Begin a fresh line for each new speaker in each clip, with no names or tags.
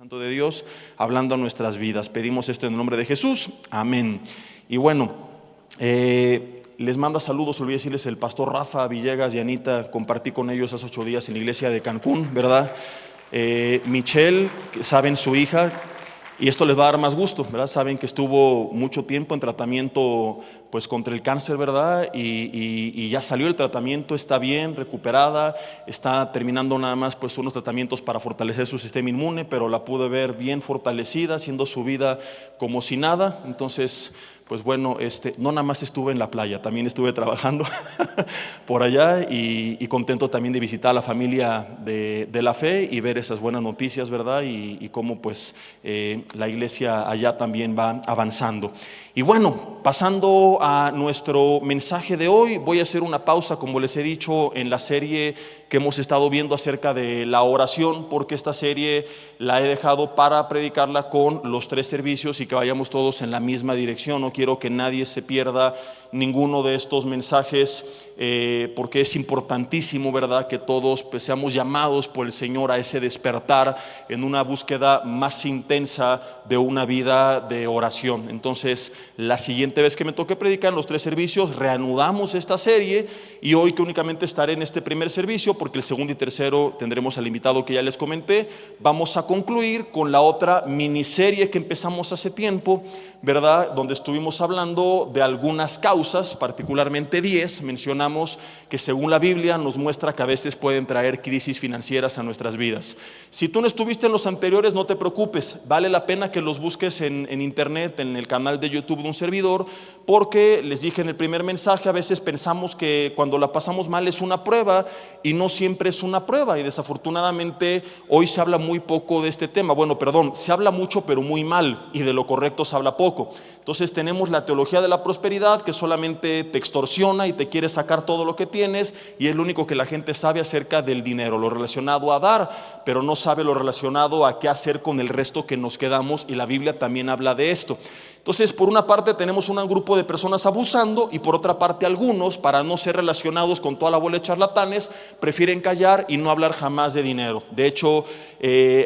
Santo de Dios hablando a nuestras vidas. Pedimos esto en el nombre de Jesús. Amén. Y bueno, les manda saludos, olvidé decirles, el pastor Rafa Villegas y Anita. Compartí con ellos hace 8 días en la iglesia de Cancún, ¿verdad? Michelle, saben, su hija, y esto les va a dar más gusto, ¿verdad? Saben que estuvo mucho tiempo en tratamiento pues contra el cáncer, ¿verdad? Y ya salió el tratamiento, está bien, recuperada, está terminando nada más pues unos tratamientos para fortalecer su sistema inmune, pero la pude ver bien fortalecida, haciendo su vida como si nada. Entonces, pues bueno, no nada más estuve en la playa, también estuve trabajando por allá y contento también de visitar a la familia de la fe y ver esas buenas noticias, ¿verdad? Y cómo pues la iglesia allá también va avanzando. Y bueno, pasando a nuestro mensaje de hoy, voy a hacer una pausa, como les he dicho, en la serie que hemos estado viendo acerca de la oración, porque esta serie la he dejado para predicarla con los 3 servicios y que vayamos todos en la misma dirección. No quiero que nadie se pierda ninguno de estos mensajes, porque es importantísimo, ¿verdad?, que todos pues seamos llamados por el Señor a ese despertar en una búsqueda más intensa de una vida de oración. Entonces, la siguiente vez que me toque predicar en los 3 servicios, reanudamos esta serie, y hoy que únicamente estaré en este primer servicio, porque el segundo y tercero tendremos al invitado que ya les comenté, vamos a concluir con la otra miniserie que empezamos hace tiempo, ¿verdad?, donde estuvimos hablando de algunas causas, particularmente 10, mencionamos que según la Biblia nos muestra que a veces pueden traer crisis financieras a nuestras vidas. Si tú no estuviste en los anteriores, no te preocupes, vale la pena que los busques en internet, en el canal de YouTube de un servidor, porque les dije en el primer mensaje, a veces pensamos que cuando la pasamos mal es una prueba, y no siempre es una prueba, y desafortunadamente hoy se habla muy poco de este tema. Bueno, perdón, se habla mucho pero muy mal, y de lo correcto se habla poco. Entonces tenemos la teología de la prosperidad, que solamente te extorsiona y te quiere sacar todo lo que tienes, y es lo único que la gente sabe acerca del dinero, lo relacionado a dar, pero no sabe lo relacionado a qué hacer con el resto que nos quedamos, y la Biblia también habla de esto. Entonces, por una parte tenemos un grupo de personas abusando, y por otra parte algunos, para no ser relacionados con toda la bola de charlatanes, prefieren callar y no hablar jamás de dinero. De hecho,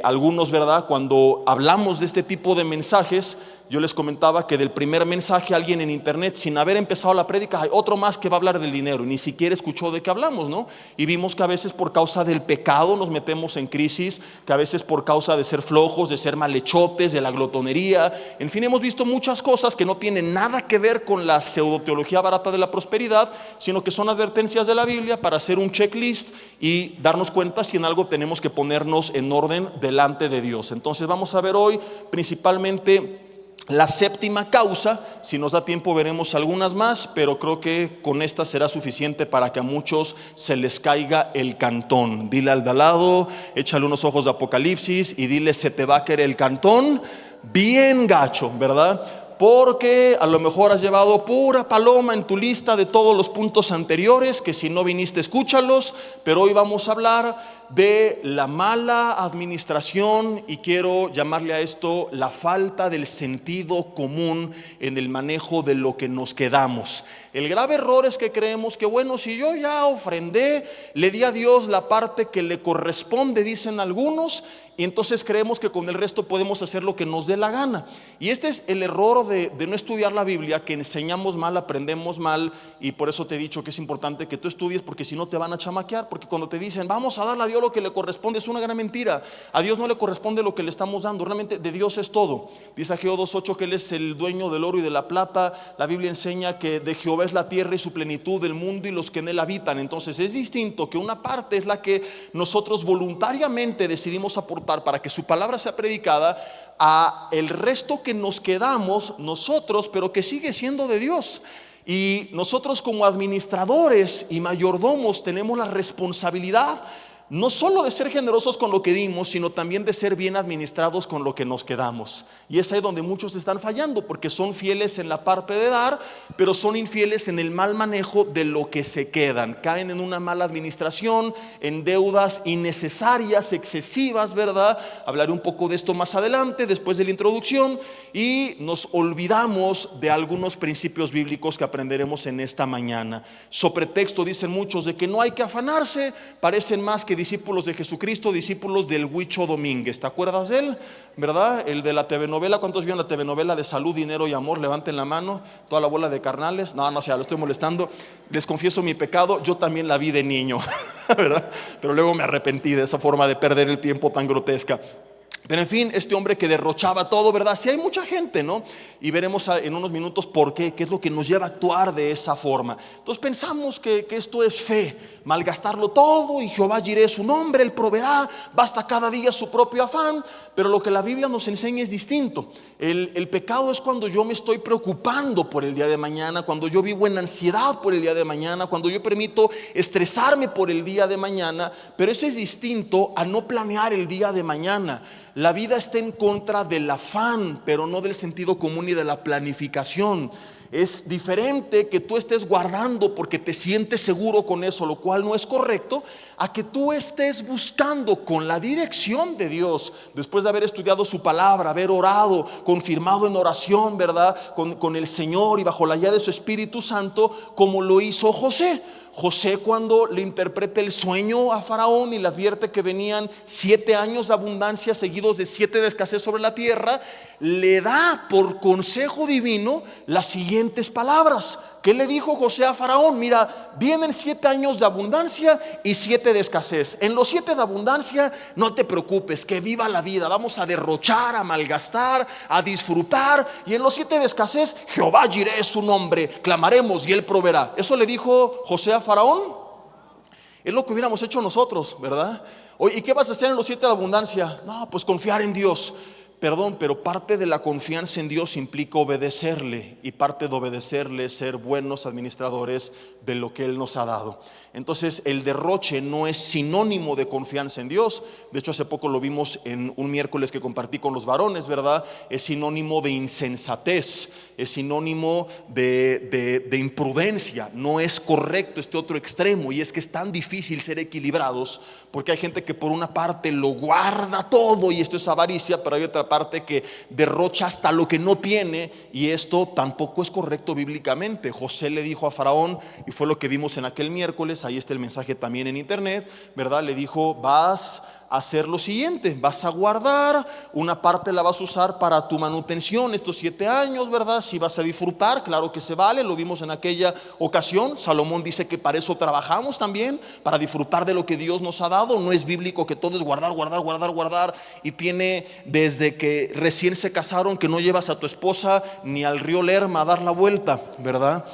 algunos, ¿verdad?, cuando hablamos de este tipo de mensajes, yo les comentaba que del primer mensaje alguien en internet, sin haber empezado la prédica, hay otro más que va a hablar del dinero, y ni siquiera escuchó de qué hablamos, ¿no? Y vimos que a veces por causa del pecado nos metemos en crisis, que a veces por causa de ser flojos, de ser malhechopes, de la glotonería, en fin, hemos visto muchas cosas que no tienen nada que ver con la pseudoteología barata de la prosperidad, sino que son advertencias de la Biblia para hacer un checklist y darnos cuenta si en algo tenemos que ponernos en orden delante de Dios. Entonces vamos a ver hoy principalmente la séptima causa. Si nos da tiempo veremos algunas más, pero creo que con esta será suficiente para que a muchos se les caiga el cantón. Dile al de al lado, échale unos ojos de Apocalipsis y dile: se te va a caer el cantón bien gacho, ¿verdad? Porque a lo mejor has llevado pura paloma en tu lista de todos los puntos anteriores, que si no viniste escúchalos, pero hoy vamos a hablar de la mala administración, y quiero llamarle a esto la falta del sentido común en el manejo de lo que nos quedamos. El grave error es que creemos que, bueno, si yo ya ofrendé, le di a Dios la parte que le corresponde, dicen algunos, y entonces creemos que con el resto podemos hacer lo que nos dé la gana. Y este es el error de no estudiar la Biblia, que enseñamos mal, aprendemos mal, y por eso te he dicho que es importante que tú estudies, porque si no te van a chamaquear. Porque cuando te dicen vamos a darle a Dios lo que le corresponde, es una gran mentira. A Dios no le corresponde lo que le estamos dando, realmente de Dios es todo. Dice Ageo 2:8 que Él es el dueño del oro y de la plata. La Biblia enseña que de Jehová es la tierra y su plenitud, el mundo y los que en él habitan. Entonces es distinto, que una parte es la que nosotros voluntariamente decidimos aportar para que su palabra sea predicada, a el resto que nos quedamos nosotros, pero que sigue siendo de Dios. Y nosotros como administradores y mayordomos tenemos la responsabilidad no solo de ser generosos con lo que dimos, sino también de ser bien administrados con lo que nos quedamos. Y es ahí donde muchos están fallando, porque son fieles en la parte de dar, pero son infieles en el mal manejo de lo que se quedan. Caen en una mala administración, en deudas innecesarias, excesivas, ¿verdad? Hablaré un poco de esto más adelante, después de la introducción, y nos olvidamos de algunos principios bíblicos que aprenderemos en esta mañana. So pretexto, dicen muchos, de que no hay que afanarse, parecen más que discípulos de Jesucristo, discípulos del Huicho Domínguez. ¿Te acuerdas de él? ¿Verdad? El de la telenovela. ¿Cuántos vieron la telenovela de Salud, Dinero y Amor? Levanten la mano. Toda la bola de carnales. No, no sé, lo estoy molestando. Les confieso mi pecado. Yo también la vi de niño, ¿verdad? Pero luego me arrepentí de esa forma de perder el tiempo tan grotesca. Pero en fin, este hombre que derrochaba todo, ¿verdad? Sí hay mucha gente, ¿no? Y veremos en unos minutos por qué es lo que nos lleva a actuar de esa forma. Entonces pensamos que esto es fe, malgastarlo todo, y Jehová Jireh es su nombre, Él proveerá, basta cada día su propio afán. Pero lo que la Biblia nos enseña es distinto. El pecado es cuando yo me estoy preocupando por el día de mañana, cuando yo vivo en ansiedad por el día de mañana, cuando yo permito estresarme por el día de mañana. Pero eso es distinto a no planear el día de mañana. La vida está en contra del afán, pero no del sentido común y de la planificación. Es diferente que tú estés guardando porque te sientes seguro con eso, lo cual no es correcto, a que tú estés buscando con la dirección de Dios, después de haber estudiado su palabra, haber orado, confirmado en oración, ¿verdad? Con el Señor y bajo la guía de su Espíritu Santo, como lo hizo José. José, cuando le interpreta el sueño a Faraón y le advierte que venían 7 años de abundancia seguidos de 7 de escasez sobre la tierra, le da por consejo divino las siguientes palabras. ¿Qué le dijo José a Faraón? Mira, vienen 7 años de abundancia y 7 de escasez. En los 7 de abundancia no te preocupes, que viva la vida, vamos a derrochar, a malgastar, a disfrutar. Y en los 7 de escasez, Jehová Jireh es su nombre, clamaremos y Él proveerá. Eso le dijo José a Faraón. Es lo que hubiéramos hecho nosotros, ¿verdad? Oye, ¿y qué vas a hacer en los 7 de abundancia? No, pues confiar en Dios. Perdón, pero parte de la confianza en Dios implica obedecerle, y parte de obedecerle es ser buenos administradores de lo que Él nos ha dado. Entonces el derroche no es sinónimo de confianza en Dios. De hecho, hace poco lo vimos en un miércoles que compartí con los varones, ¿verdad? Es sinónimo de insensatez, es sinónimo de imprudencia. No es correcto este otro extremo, y es que es tan difícil ser equilibrados, porque hay gente que por una parte lo guarda todo y esto es avaricia, pero hay otra parte que derrocha hasta lo que no tiene, y esto tampoco es correcto bíblicamente. José le dijo a Faraón, y fue lo que vimos en aquel miércoles, ahí está el mensaje también en internet, ¿verdad? Le dijo, vas a hacer lo siguiente, vas a guardar, una parte la vas a usar para tu manutención estos 7 años, ¿verdad? Si vas a disfrutar, claro que se vale, lo vimos en aquella ocasión. Salomón dice que para eso trabajamos también, para disfrutar de lo que Dios nos ha dado. No es bíblico que todo es guardar, guardar, guardar, guardar, y tiene desde que recién se casaron que no llevas a tu esposa ni al río Lerma a dar la vuelta, ¿verdad?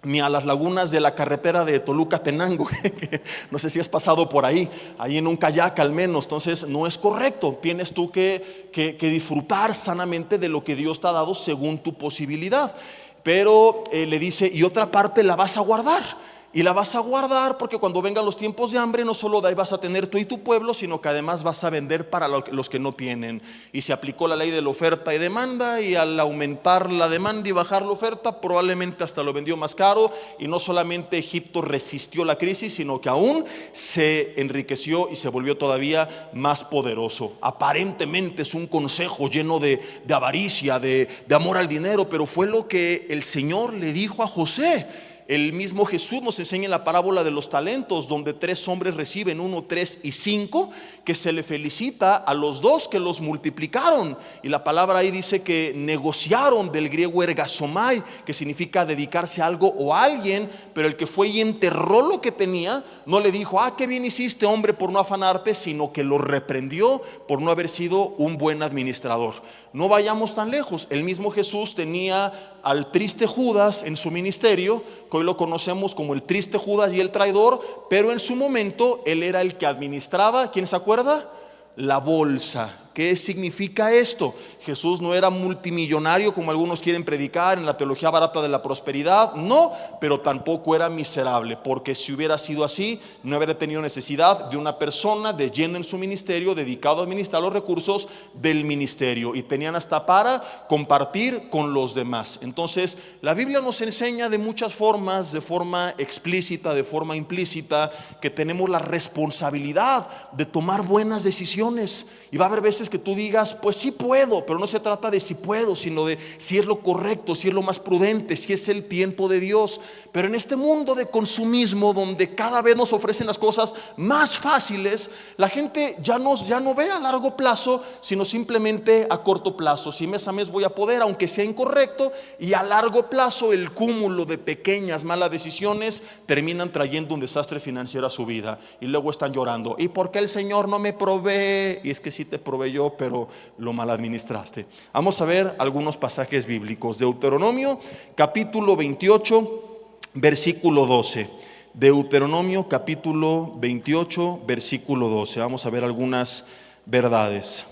Ni a las lagunas de la carretera de Toluca-Tenango, que no sé si has pasado por ahí en un kayak al menos. Entonces no es correcto, tienes tú que disfrutar sanamente de lo que Dios te ha dado según tu posibilidad. Pero le dice, y otra parte la vas a guardar. Y la vas a guardar porque cuando vengan los tiempos de hambre, no solo de ahí vas a tener tú y tu pueblo, sino que además vas a vender para los que no tienen. Y se aplicó la ley de la oferta y demanda, y al aumentar la demanda y bajar la oferta, probablemente hasta lo vendió más caro. Y no solamente Egipto resistió la crisis, sino que aún se enriqueció y se volvió todavía más poderoso. Aparentemente es un consejo lleno de avaricia, de amor al dinero, pero fue lo que el Señor le dijo a José. El mismo Jesús nos enseña en la parábola de los talentos, donde 3 hombres reciben 1, 3 y 5, que se le felicita a los 2 que los multiplicaron. Y la palabra ahí dice que negociaron, del griego ergasomai, que significa dedicarse a algo o a alguien. Pero el que fue y enterró lo que tenía, no le dijo, qué bien hiciste, hombre, por no afanarte, sino que lo reprendió por no haber sido un buen administrador. No vayamos tan lejos. El mismo Jesús tenía al triste Judas en su ministerio, que hoy lo conocemos como el triste Judas y el traidor, pero en su momento él era el que administraba, ¿quién se acuerda? La bolsa. ¿Qué significa esto? Jesús no era multimillonario como algunos quieren predicar en la teología barata de la prosperidad, no, pero tampoco era miserable, porque si hubiera sido así, no habría tenido necesidad de una persona de lleno en su ministerio, dedicado a administrar los recursos del ministerio, y tenían hasta para compartir con los demás. Entonces, la Biblia nos enseña de muchas formas, de forma explícita, de forma implícita, que tenemos la responsabilidad de tomar buenas decisiones, y va a haber veces veces que tú digas, pues sí puedo, pero no se trata de si puedo, sino de si es lo correcto, si es lo más prudente, si es el tiempo de Dios. Pero en este mundo de consumismo, donde cada vez nos ofrecen las cosas más fáciles, la gente ya no ve a largo plazo, sino simplemente a corto plazo. Si mes a mes voy a poder, aunque sea incorrecto, y a largo plazo el cúmulo de pequeñas malas decisiones terminan trayendo un desastre financiero a su vida. Y luego están llorando, ¿y por qué el Señor no me provee? Y es que sí te proveyó, pero lo mal administraste. Vamos a ver algunos pasajes bíblicos. Deuteronomio capítulo 28, versículo 12. Deuteronomio capítulo 28, versículo 12. Vamos a ver algunas verdades.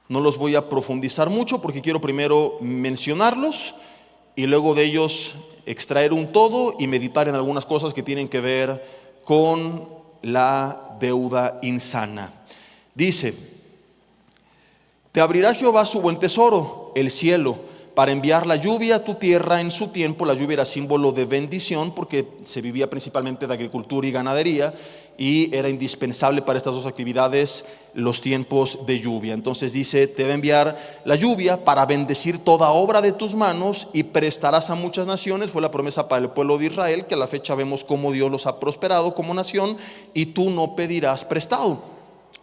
No los voy a profundizar mucho porque quiero primero mencionarlos y luego de ellos extraer un todo y meditar en algunas cosas que tienen que ver con la deuda insana. Dice: te abrirá Jehová su buen tesoro, el cielo, para enviar la lluvia a tu tierra en su tiempo. La lluvia era símbolo de bendición porque se vivía principalmente de agricultura y ganadería, y era indispensable para estas dos actividades los tiempos de lluvia. Entonces dice: te va a enviar la lluvia para bendecir toda obra de tus manos y prestarás a muchas naciones. Fue la promesa para el pueblo de Israel, que a la fecha vemos cómo Dios los ha prosperado como nación, y tú no pedirás prestado.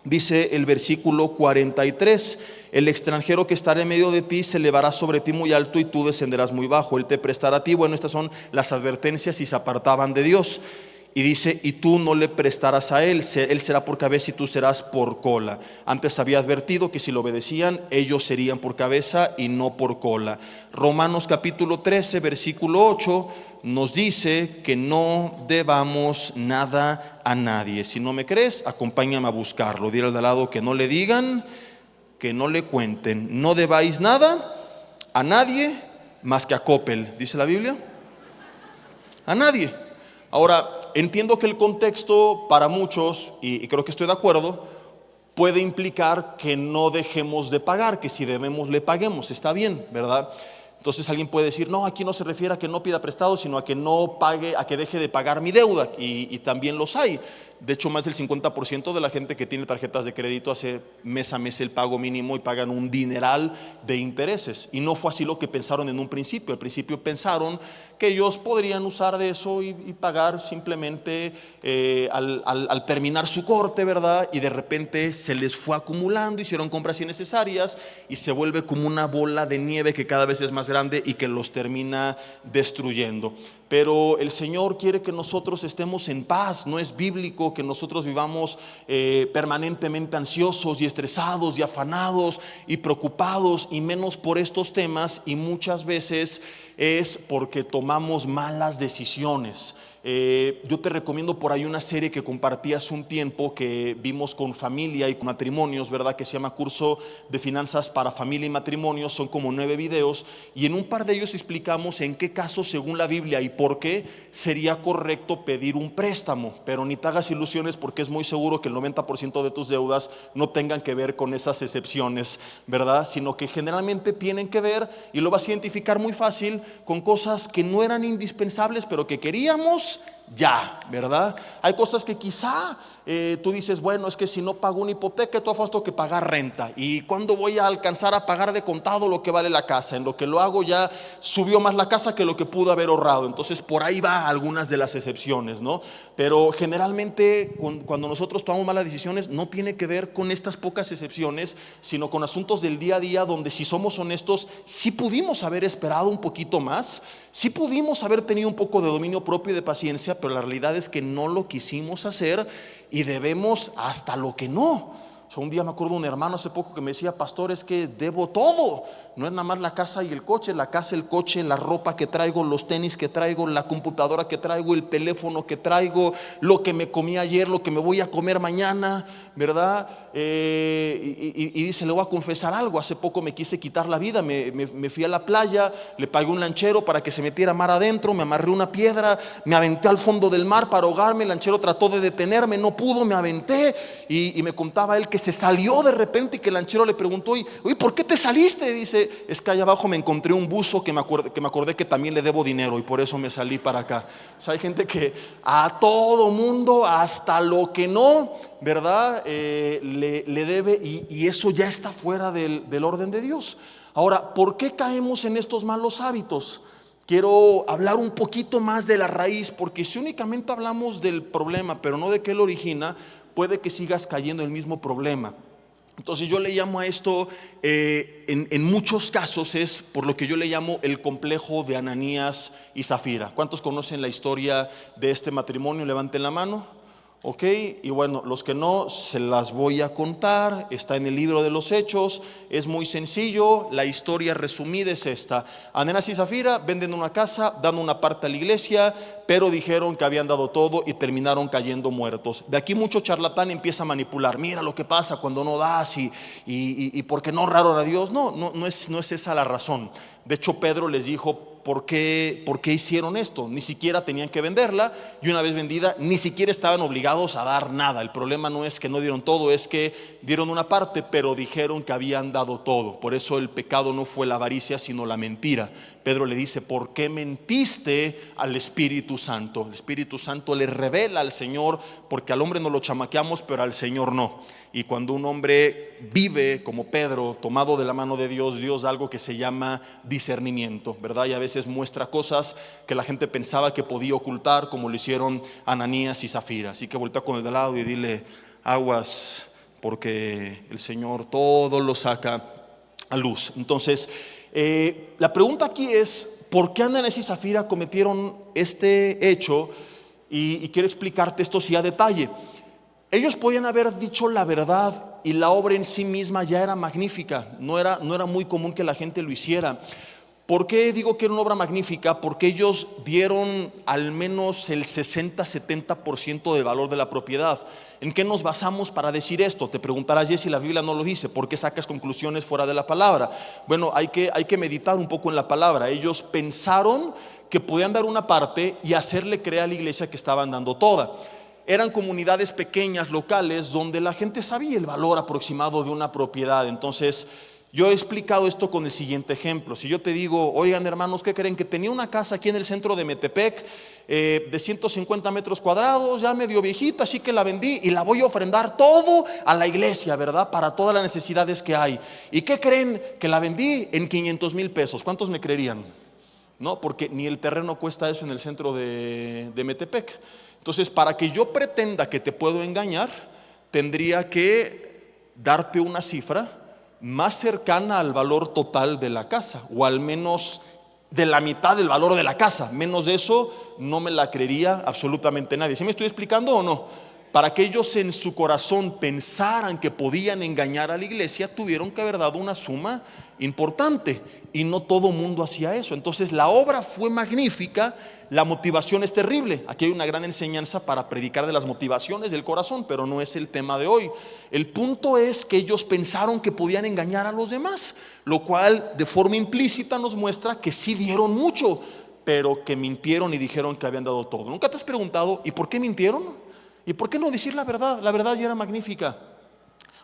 Dice el versículo 43: el extranjero que estará en medio de ti se elevará sobre ti muy alto y tú descenderás muy bajo. Él te prestará a ti. Bueno, estas son las advertencias si se apartaban de Dios. Y dice: y tú no le prestarás a él será por cabeza y tú serás por cola. Antes había advertido que si lo obedecían, ellos serían por cabeza y no por cola. Romanos capítulo 13, versículo 8 nos dice que no debamos nada a nadie. Si no me crees, acompáñame a buscarlo. Dile al de al lado que no le digan, que no le cuenten. No debáis nada a nadie más que a Coppel, dice la Biblia. A nadie. Ahora, entiendo que el contexto para muchos, y creo que estoy de acuerdo, puede implicar que no dejemos de pagar, que si debemos le paguemos. Está bien, ¿verdad? Entonces alguien puede decir: no, aquí no se refiere a que no pida prestado, sino a que no pague, a que deje de pagar mi deuda. Y también los hay. De hecho, más del 50% de la gente que tiene tarjetas de crédito hace mes a mes el pago mínimo y pagan un dineral de intereses. Y no fue así lo que pensaron en un principio. Al principio pensaron que ellos podrían usar de eso y pagar simplemente al terminar su corte, ¿verdad? Y de repente se les fue acumulando, hicieron compras innecesarias y se vuelve como una bola de nieve que cada vez es más grande y que los termina destruyendo. Pero el Señor quiere que nosotros estemos en paz. No es bíblico que nosotros vivamos permanentemente ansiosos y estresados y afanados y preocupados, y menos por estos temas, y muchas veces es porque tomamos malas decisiones. Yo te recomiendo por ahí una serie que compartí hace un tiempo, que vimos con familia y con matrimonios, ¿verdad? Que se llama Curso de Finanzas para Familia y Matrimonio. Son como 9 videos, y en un par de ellos explicamos en qué casos, según la Biblia y por qué, sería correcto pedir un préstamo. Pero ni te hagas ilusiones, porque es muy seguro que el 90% de tus deudas no tengan que ver con esas excepciones, ¿verdad? Sino que generalmente tienen que ver, y lo vas a identificar muy fácil, con cosas que no eran indispensables, pero que queríamos ya, ¿verdad? Hay cosas que quizá tú dices: bueno, es que si no pago una hipoteca, todo tengo que pagar renta, y ¿cuándo voy a alcanzar a pagar de contado lo que vale la casa? En lo que lo hago ya subió más la casa que lo que pude haber ahorrado. Entonces por ahí va algunas de las excepciones, ¿no? Pero generalmente cuando nosotros tomamos malas decisiones, no tiene que ver con estas pocas excepciones, sino con asuntos del día a día, donde, si somos honestos, sí pudimos haber esperado un poquito más, sí pudimos haber tenido un poco de dominio propio y de paciencia, pero la realidad es que no lo quisimos hacer y debemos hasta lo que no. O sea, un día me acuerdo de un hermano hace poco que me decía: pastor, es que debo todo. No es nada más la casa y el coche, la casa, el coche, la ropa que traigo, los tenis que traigo, la computadora que traigo, el teléfono que traigo, lo que me comí ayer, lo que me voy a comer mañana, ¿verdad? Y dice: le voy a confesar algo. Hace poco me quise quitar la vida. Me fui a la playa, le pagué un lanchero para que se metiera mar adentro, me amarré una piedra, me aventé al fondo del mar para ahogarme. El lanchero trató de detenerme, no pudo, me aventé, y me contaba él que se salió de repente y que el lanchero le preguntó, oye, ¿por qué te saliste? Y dice, es que allá abajo me encontré un buzo que me acordé que también le debo dinero y por eso me salí para acá. O sea, hay gente que a todo mundo, hasta lo que no, ¿verdad? Le debe y eso ya está fuera del orden de Dios. Ahora, ¿por qué caemos en estos malos hábitos? Quiero hablar un poquito más de la raíz, porque si únicamente hablamos del problema, pero no de qué lo origina, puede que sigas cayendo en el mismo problema. Entonces yo le llamo a esto, en muchos casos es por lo que yo le llamo el complejo de Ananías y Zafira. ¿Cuántos conocen la historia de este matrimonio? Levanten la mano. Ok, y bueno, los que no, se las voy a contar, está en el libro de los Hechos, es muy sencillo, la historia resumida es esta. Ananías y Zafira venden una casa, dan una parte a la iglesia, pero dijeron que habían dado todo y terminaron cayendo muertos. De aquí mucho charlatán empieza a manipular, mira lo que pasa cuando no das y ¿por qué no honraron a Dios? No es esa la razón. De hecho, Pedro les dijo, ¿por qué hicieron esto? Ni siquiera tenían que venderla y una vez vendida, ni siquiera estaban obligados a dar nada. El problema no es que no dieron todo, es que dieron una parte, pero dijeron que habían dado todo. Por eso el pecado no fue la avaricia, sino la mentira. Pedro le dice, ¿por qué mentiste al Espíritu Santo? El Espíritu Santo le revela al Señor, porque al hombre no lo chamaqueamos, pero al Señor no. Y cuando un hombre vive como Pedro, tomado de la mano de Dios, Dios da algo que se llama discernimiento, ¿verdad? Y a veces muestra cosas que la gente pensaba que podía ocultar, como lo hicieron Ananías y Zafira. Así que voltea con el de lado y dile, aguas, porque el Señor todo lo saca a luz. Entonces, la pregunta aquí es, ¿por qué Ananías y Zafira cometieron este hecho? Y quiero explicarte esto sí a detalle. Ellos podían haber dicho la verdad y la obra en sí misma ya era magnífica, no era muy común que la gente lo hiciera. ¿Por qué digo que era una obra magnífica? Porque ellos dieron al menos el 60-70% del valor de la propiedad. ¿En qué nos basamos para decir esto? Te preguntarás, si la Biblia no lo dice, ¿por qué sacas conclusiones fuera de la palabra? Bueno, hay que meditar un poco en la palabra. Ellos pensaron que podían dar una parte y hacerle creer a la iglesia que estaban dando toda. Eran comunidades pequeñas, locales, donde la gente sabía el valor aproximado de una propiedad. Entonces, yo he explicado esto con el siguiente ejemplo. Si yo te digo, oigan hermanos, ¿qué creen? Que tenía una casa aquí en el centro de Metepec de 150 metros cuadrados, ya medio viejita, así que la vendí y la voy a ofrendar todo a la iglesia, ¿verdad? Para todas las necesidades que hay. ¿Y qué creen? Que la vendí en 500,000 pesos. ¿Cuántos me creerían? No, porque ni el terreno cuesta eso en el centro de Metepec. Entonces, para que yo pretenda que te puedo engañar, tendría que darte una cifra más cercana al valor total de la casa, o al menos de la mitad del valor de la casa. Menos de eso no me la creería absolutamente nadie. ¿Sí me estoy explicando o no? Para que ellos en su corazón pensaran que podían engañar a la iglesia, tuvieron que haber dado una suma importante, y no todo mundo hacía eso. Entonces la obra fue magnífica, la motivación es terrible. Aquí hay una gran enseñanza para predicar de las motivaciones del corazón, pero no es el tema de hoy. El punto es que ellos pensaron que podían engañar a los demás, lo cual de forma implícita nos muestra que sí dieron mucho, pero que mintieron y dijeron que habían dado todo. ¿Nunca te has preguntado, ¿y por qué mintieron? ¿Y por qué no decir la verdad? La verdad ya era magnífica.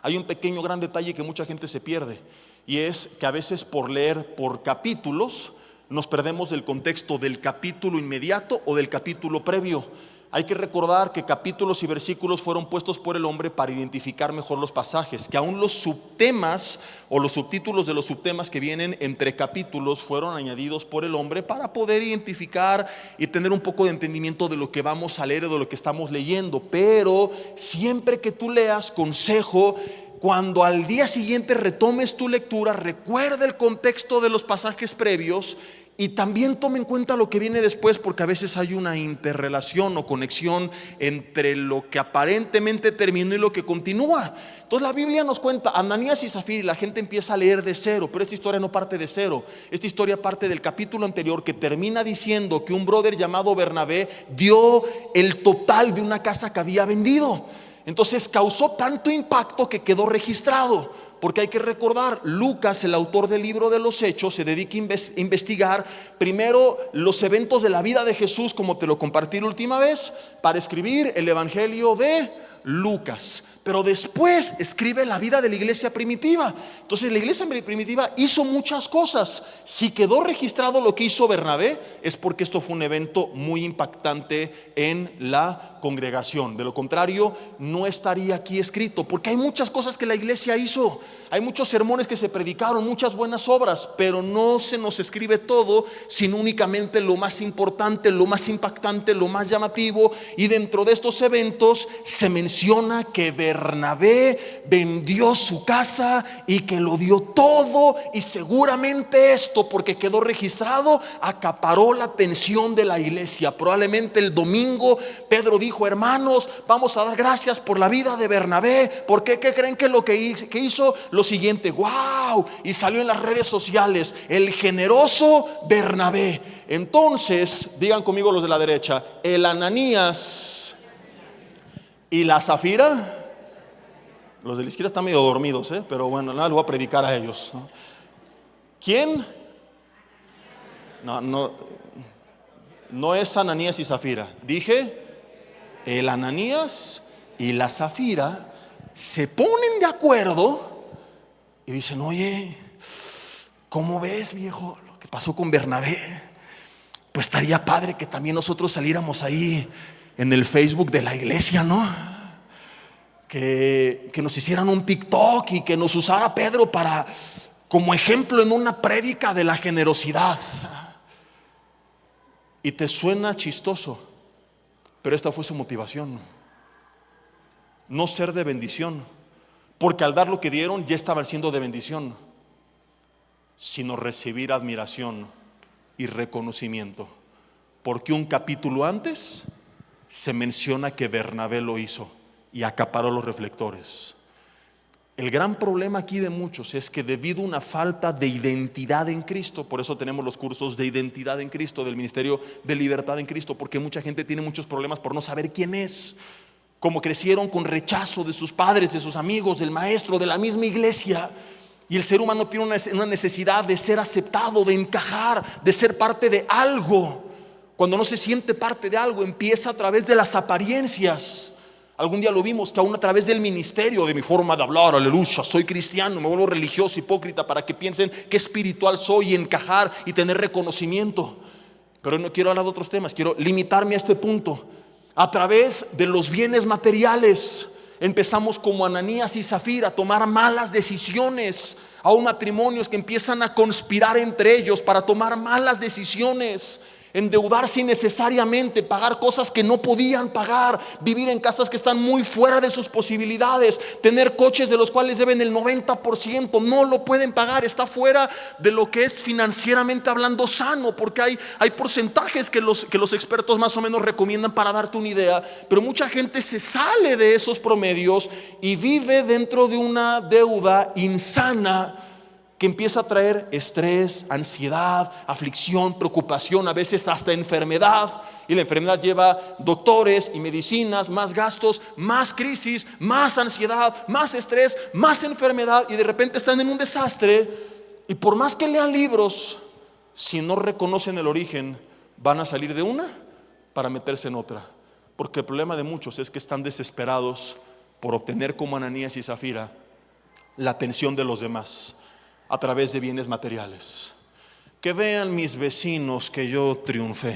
Hay un pequeño gran detalle que mucha gente se pierde, y es que a veces por leer por capítulos nos perdemos del contexto del capítulo inmediato o del capítulo previo. Hay que recordar que capítulos y versículos fueron puestos por el hombre para identificar mejor los pasajes, que aún los subtemas o los subtítulos de los subtemas que vienen entre capítulos fueron añadidos por el hombre para poder identificar y tener un poco de entendimiento de lo que vamos a leer o de lo que estamos leyendo. Pero siempre que tú leas, consejo, cuando al día siguiente retomes tu lectura, recuerda el contexto de los pasajes previos y también toma en cuenta lo que viene después, porque a veces hay una interrelación o conexión entre lo que aparentemente terminó y lo que continúa. Entonces la Biblia nos cuenta Ananías y Zafira, y la gente empieza a leer de cero, pero esta historia no parte de cero. Esta historia parte del capítulo anterior, que termina diciendo que un brother llamado Bernabé dio el total de una casa que había vendido. Entonces causó tanto impacto que quedó registrado, porque hay que recordar, Lucas, el autor del libro de los Hechos, se dedica a investigar primero los eventos de la vida de Jesús, como te lo compartí la última vez, para escribir el Evangelio de Lucas, pero después escribe la vida de la iglesia primitiva. Entonces la iglesia primitiva hizo muchas cosas. Si quedó registrado lo que hizo Bernabé, es porque esto fue un evento muy impactante en la congregación. De lo contrario, no estaría aquí escrito, porque hay muchas cosas que la iglesia hizo, hay muchos sermones que se predicaron, muchas buenas obras, pero no se nos escribe todo, sino únicamente lo más importante, lo más impactante, lo más llamativo. Y dentro de estos eventos se menciona que Bernabé vendió su casa y que lo dio todo, y seguramente esto, porque quedó registrado, acaparó la atención de la iglesia. Probablemente el domingo Pedro dijo: hermanos, vamos a dar gracias por la vida de Bernabé, porque ¿qué creen que lo que hizo? Lo siguiente, wow, y salió en las redes sociales: el generoso Bernabé. Entonces, digan conmigo los de la derecha, el Ananías y la Zafira. Los de la izquierda están medio dormidos, pero bueno, nada, lo voy a predicar a ellos. ¿Quién? No es Ananías y Zafira. Dije, el Ananías y la Zafira se ponen de acuerdo y dicen: oye, ¿cómo ves, viejo, lo que pasó con Bernabé? Pues estaría padre que también nosotros saliéramos ahí en el Facebook de la iglesia, ¿no? Que nos hicieran un TikTok y que nos usara Pedro como ejemplo en una prédica de la generosidad. Y te suena chistoso, pero esta fue su motivación: no ser de bendición, porque al dar lo que dieron ya estaban siendo de bendición, sino recibir admiración y reconocimiento, porque un capítulo antes se menciona que Bernabé lo hizo y acaparó los reflectores. El gran problema aquí de muchos es que debido a una falta de identidad en Cristo, por eso tenemos los cursos de identidad en Cristo del Ministerio de Libertad en Cristo, porque mucha gente tiene muchos problemas por no saber quién es. Como crecieron con rechazo de sus padres, de sus amigos, del maestro, de la misma iglesia. Y el ser humano tiene una necesidad de ser aceptado, de encajar, de ser parte de algo. Cuando no se siente parte de algo, empieza a través de las apariencias. Algún día lo vimos, que aún a través del ministerio, de mi forma de hablar, aleluya, soy cristiano, me vuelvo religioso, hipócrita, para que piensen qué espiritual soy, y encajar y tener reconocimiento. Pero no quiero hablar de otros temas, quiero limitarme a este punto. A través de los bienes materiales empezamos, como Ananías y Zafira, a tomar malas decisiones. Aún matrimonios que empiezan a conspirar entre ellos para tomar malas decisiones, endeudarse innecesariamente, pagar cosas que no podían pagar, vivir en casas que están muy fuera de sus posibilidades, tener coches de los cuales deben el 90%, no lo pueden pagar, está fuera de lo que es financieramente hablando sano, porque hay porcentajes que los expertos más o menos recomiendan para darte una idea, pero mucha gente se sale de esos promedios y vive dentro de una deuda insana que empieza a traer estrés, ansiedad, aflicción, preocupación, a veces hasta enfermedad. Y la enfermedad lleva doctores y medicinas, más gastos, más crisis, más ansiedad, más estrés, más enfermedad. Y de repente están en un desastre. Y por más que lean libros, si no reconocen el origen, van a salir de una para meterse en otra. Porque el problema de muchos es que están desesperados por obtener, como Ananías y Zafira, la atención de los demás a través de bienes materiales. Que vean mis vecinos que yo triunfé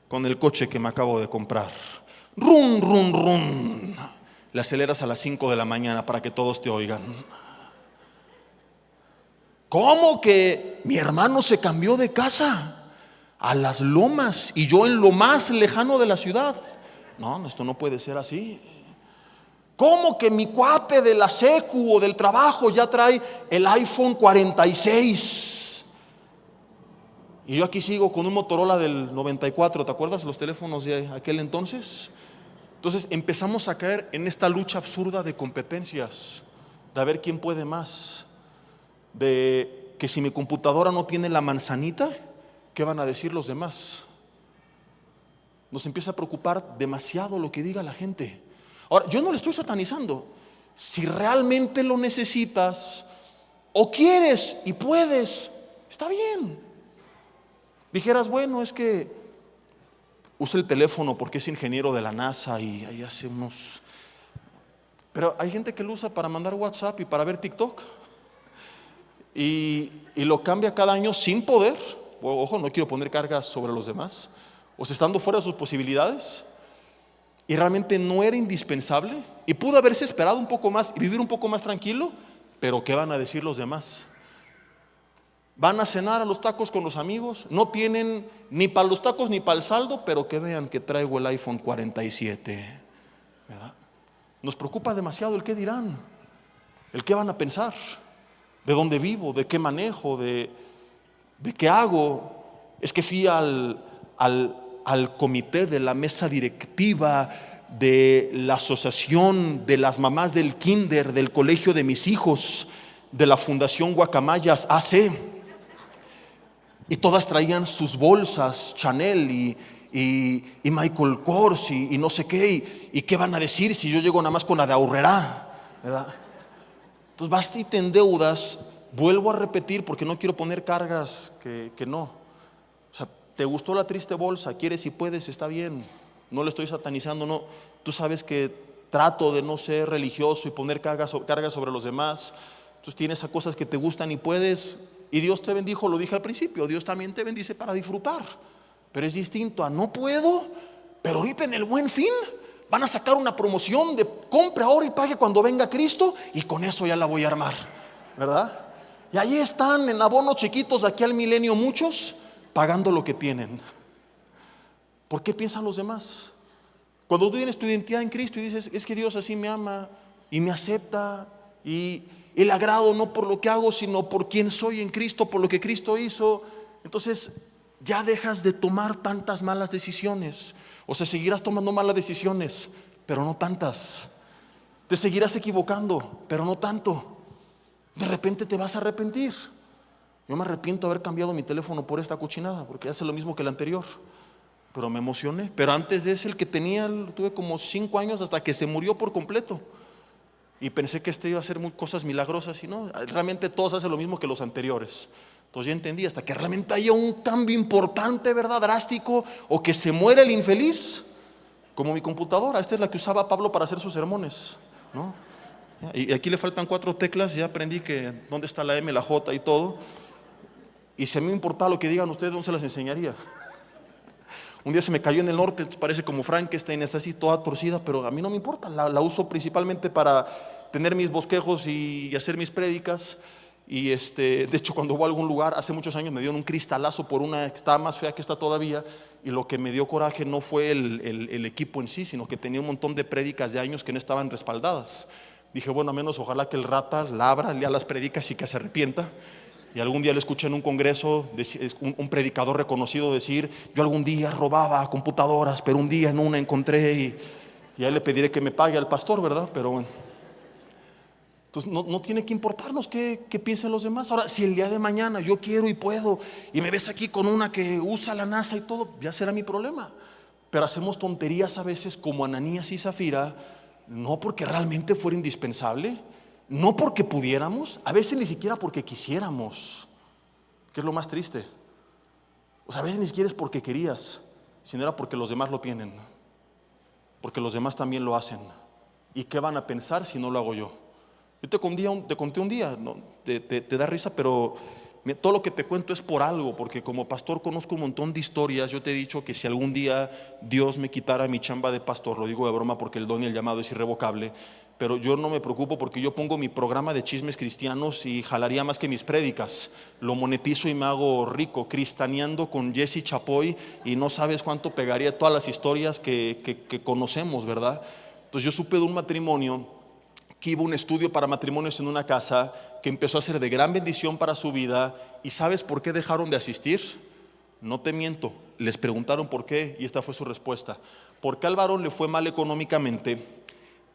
con el coche que me acabo de comprar. Rum, rum, rum. Le aceleras a las 5 de la mañana para que todos te oigan. ¿Cómo que mi hermano se cambió de casa a Las Lomas y yo en lo más lejano de la ciudad? No, esto no puede ser así. ¿Cómo que mi cuate de la secu o del trabajo ya trae el iPhone 46? Y yo aquí sigo con un Motorola del 94, ¿te acuerdas los teléfonos de aquel entonces? Entonces empezamos a caer en esta lucha absurda de competencias, de a ver quién puede más, de que si mi computadora no tiene la manzanita, ¿qué van a decir los demás? Nos empieza a preocupar demasiado lo que diga la gente. Ahora, yo no le estoy satanizando. Si realmente lo necesitas o quieres y puedes, está bien. Dijeras, bueno, es que usa el teléfono porque es ingeniero de la NASA y ahí hace unos Pero hay gente que lo usa para mandar WhatsApp y para ver TikTok. Y lo cambia cada año sin poder. Ojo, no quiero poner cargas sobre los demás. O sea, estando fuera de sus posibilidades. Y realmente no era indispensable. Y pudo haberse esperado un poco más y vivir un poco más tranquilo. Pero ¿qué van a decir los demás? Van a cenar a los tacos con los amigos. No tienen ni para los tacos ni para el saldo. Pero que vean que traigo el iPhone 47. ¿Verdad? Nos preocupa demasiado el qué dirán. El qué van a pensar. De dónde vivo, de qué manejo, de qué hago. Es que fui al comité de la mesa directiva de la asociación de las mamás del kinder del colegio de mis hijos, de la fundación Guacamayas AC, y todas traían sus bolsas Chanel y Michael Kors y no sé qué, y qué van a decir si yo llego nada más con la de Aurrerá, ¿verdad? Entonces vas y te endeudas. Vuelvo a repetir porque no quiero poner cargas que no. O sea, ¿te gustó la triste bolsa? ¿Quieres y puedes? Está bien. No le estoy satanizando, no. Tú sabes que trato de no ser religioso y poner cargas sobre los demás. Entonces tienes a cosas que te gustan y puedes. Y Dios te bendijo, lo dije al principio. Dios también te bendice para disfrutar. Pero es distinto a no puedo, pero ahorita en el Buen Fin van a sacar una promoción de compre ahora y pague cuando venga Cristo, y con eso ya la voy a armar, ¿verdad? Y ahí están en abonos chiquitos de aquí al milenio muchos pagando lo que tienen. ¿Por qué piensan los demás? Cuando tú tienes tu identidad en Cristo y dices, es que Dios así me ama y me acepta y le agrado no por lo que hago, sino por quien soy en Cristo, por lo que Cristo hizo, entonces ya dejas de tomar tantas malas decisiones. O sea, seguirás tomando malas decisiones, pero no tantas. Te seguirás equivocando, pero no tanto. De repente te vas a arrepentir. Yo me arrepiento de haber cambiado mi teléfono por esta cochinada, porque hace lo mismo que el anterior. Pero me emocioné. Pero antes de ese, el que tenía, tuve como 5 años hasta que se murió por completo. Y pensé que este iba a hacer cosas milagrosas y no, realmente todos hacen lo mismo que los anteriores. Entonces ya entendí, hasta que realmente haya un cambio importante, ¿verdad? Drástico, o que se muera el infeliz, como mi computadora. Esta es la que usaba Pablo para hacer sus sermones, ¿no? Y aquí le faltan 4 teclas, ya aprendí que dónde está la M, la J y todo. Y si a mí me importaba lo que digan ustedes, ¿dónde se las enseñaría? Un día se me cayó en el norte, parece como Frankenstein, es así toda torcida, pero a mí no me importa, la uso principalmente para tener mis bosquejos y hacer mis prédicas. Y de hecho, cuando voy a algún lugar, hace muchos años me dieron un cristalazo por una que estaba más fea que esta todavía, y lo que me dio coraje no fue el equipo en sí, sino que tenía un montón de prédicas de años que no estaban respaldadas. Dije, bueno, a menos ojalá que el rata la abra, lea las prédicas y que se arrepienta. Y algún día le escuché en un congreso un predicador reconocido decir, yo algún día robaba computadoras, pero un día en una encontré y a él le pediré que me pague al pastor, ¿verdad? Pero bueno. Entonces no tiene que importarnos qué piensen los demás. Ahora, si el día de mañana yo quiero y puedo y me ves aquí con una que usa la NASA y todo, ya será mi problema. Pero hacemos tonterías a veces como Ananías y Zafira, no porque realmente fuera indispensable, no porque pudiéramos, a veces ni siquiera porque quisiéramos, que es lo más triste. O sea, a veces ni siquiera es porque querías, sino era porque los demás lo tienen, porque los demás también lo hacen. ¿Y qué van a pensar si no lo hago yo? Yo te conté un día, ¿no? Te da risa, pero todo lo que te cuento es por algo, porque como pastor conozco un montón de historias. Yo te he dicho que si algún día Dios me quitara mi chamba de pastor, lo digo de broma porque el don y el llamado es irrevocable, pero yo no me preocupo porque yo pongo mi programa de chismes cristianos y jalaría más que mis prédicas. Lo monetizo y me hago rico, cristianeando con Jesse Chapoy, y no sabes cuánto pegaría todas las historias que conocemos, ¿verdad? Entonces yo supe de un matrimonio que iba a un estudio para matrimonios en una casa que empezó a ser de gran bendición para su vida. ¿Y sabes por qué dejaron de asistir? No te miento, les preguntaron por qué y esta fue su respuesta. Porque al varón le fue mal económicamente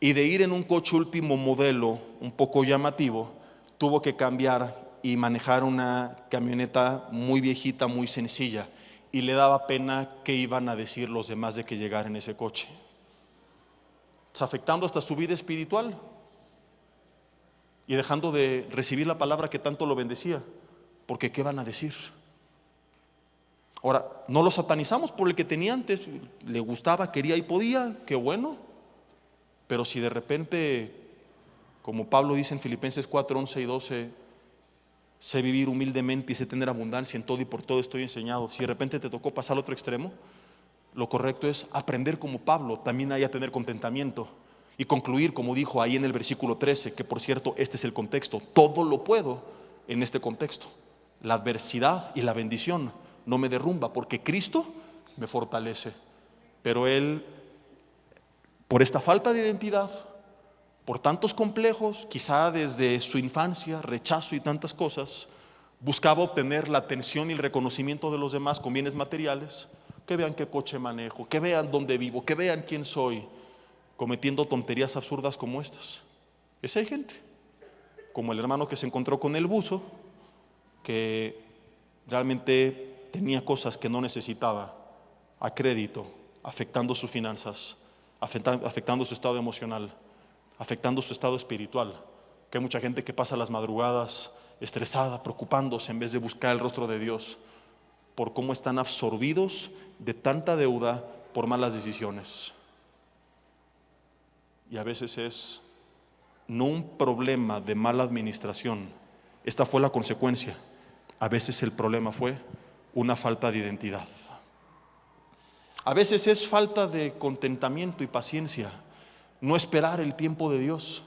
y de ir en un coche último modelo un poco llamativo, tuvo que cambiar y manejar una camioneta muy viejita, muy sencilla, y le daba pena qué iban a decir los demás de que llegara en ese coche. Está afectando hasta su vida espiritual y dejando de recibir la palabra que tanto lo bendecía, porque ¿qué van a decir? Ahora, no lo satanizamos por el que tenía antes, le gustaba, quería y podía, qué bueno. Pero si de repente Como Pablo dice en Filipenses 4, 11 y 12, sé vivir humildemente y sé tener abundancia en todo y por todo estoy enseñado. Si de repente te tocó pasar al otro extremo, lo correcto es aprender como Pablo, también hay a tener contentamiento. Y concluir, como dijo ahí en el versículo 13, que por cierto, este es el contexto, todo lo puedo en este contexto. La adversidad y la bendición no me derrumba porque Cristo me fortalece. Pero él, por esta falta de identidad, por tantos complejos, quizá desde su infancia, rechazo y tantas cosas, buscaba obtener la atención y el reconocimiento de los demás con bienes materiales, que vean qué coche manejo, que vean dónde vivo, que vean quién soy, cometiendo tonterías absurdas como estas. Esa hay gente, como el hermano que se encontró con el buzo, que realmente tenía cosas que no necesitaba a crédito, afectando sus finanzas, afectando su estado emocional, afectando su estado espiritual. Que hay mucha gente que pasa las madrugadas estresada, preocupándose en vez de buscar el rostro de Dios, por cómo están absorbidos de tanta deuda por malas decisiones. Y a veces es no un problema de mala administración, esta fue la consecuencia. A veces el problema fue una falta de identidad. A veces es falta de contentamiento y paciencia, no esperar el tiempo de Dios,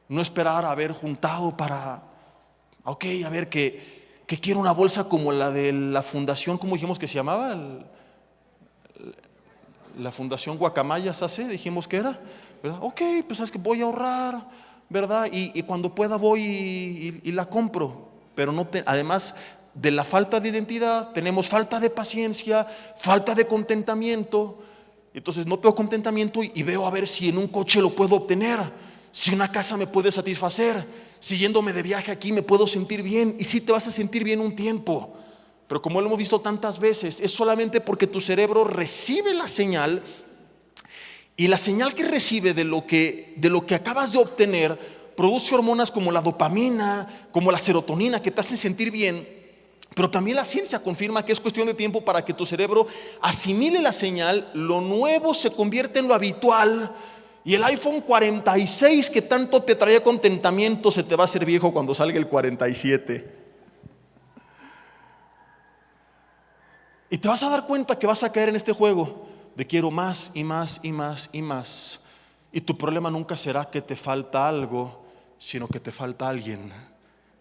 no esperar haber juntado para, ok, a ver, que quiero una bolsa como la de la fundación, ¿cómo dijimos que se llamaba? La fundación Guacamayas AC, dijimos que era, ¿verdad? Ok, pues sabes que voy a ahorrar, ¿verdad? Y cuando pueda voy y la compro. Pero no además de la falta de identidad, tenemos falta de paciencia, falta de contentamiento. Entonces no tengo contentamiento y veo a ver si en un coche lo puedo obtener, si una casa me puede satisfacer, si yéndome de viaje aquí me puedo sentir bien. Y sí te vas a sentir bien un tiempo, pero como lo hemos visto tantas veces, es solamente porque tu cerebro recibe la señal, y la señal que recibe de lo que acabas de obtener produce hormonas como la dopamina, como la serotonina, que te hacen sentir bien. Pero también la ciencia confirma que es cuestión de tiempo para que tu cerebro asimile la señal, lo nuevo se convierte en lo habitual, y el iPhone 46 que tanto te traía contentamiento se te va a hacer viejo cuando salga el 47. Y te vas a dar cuenta que vas a caer en este juego de quiero más y más y más y más. Y tu problema nunca será que te falta algo, sino que te falta alguien.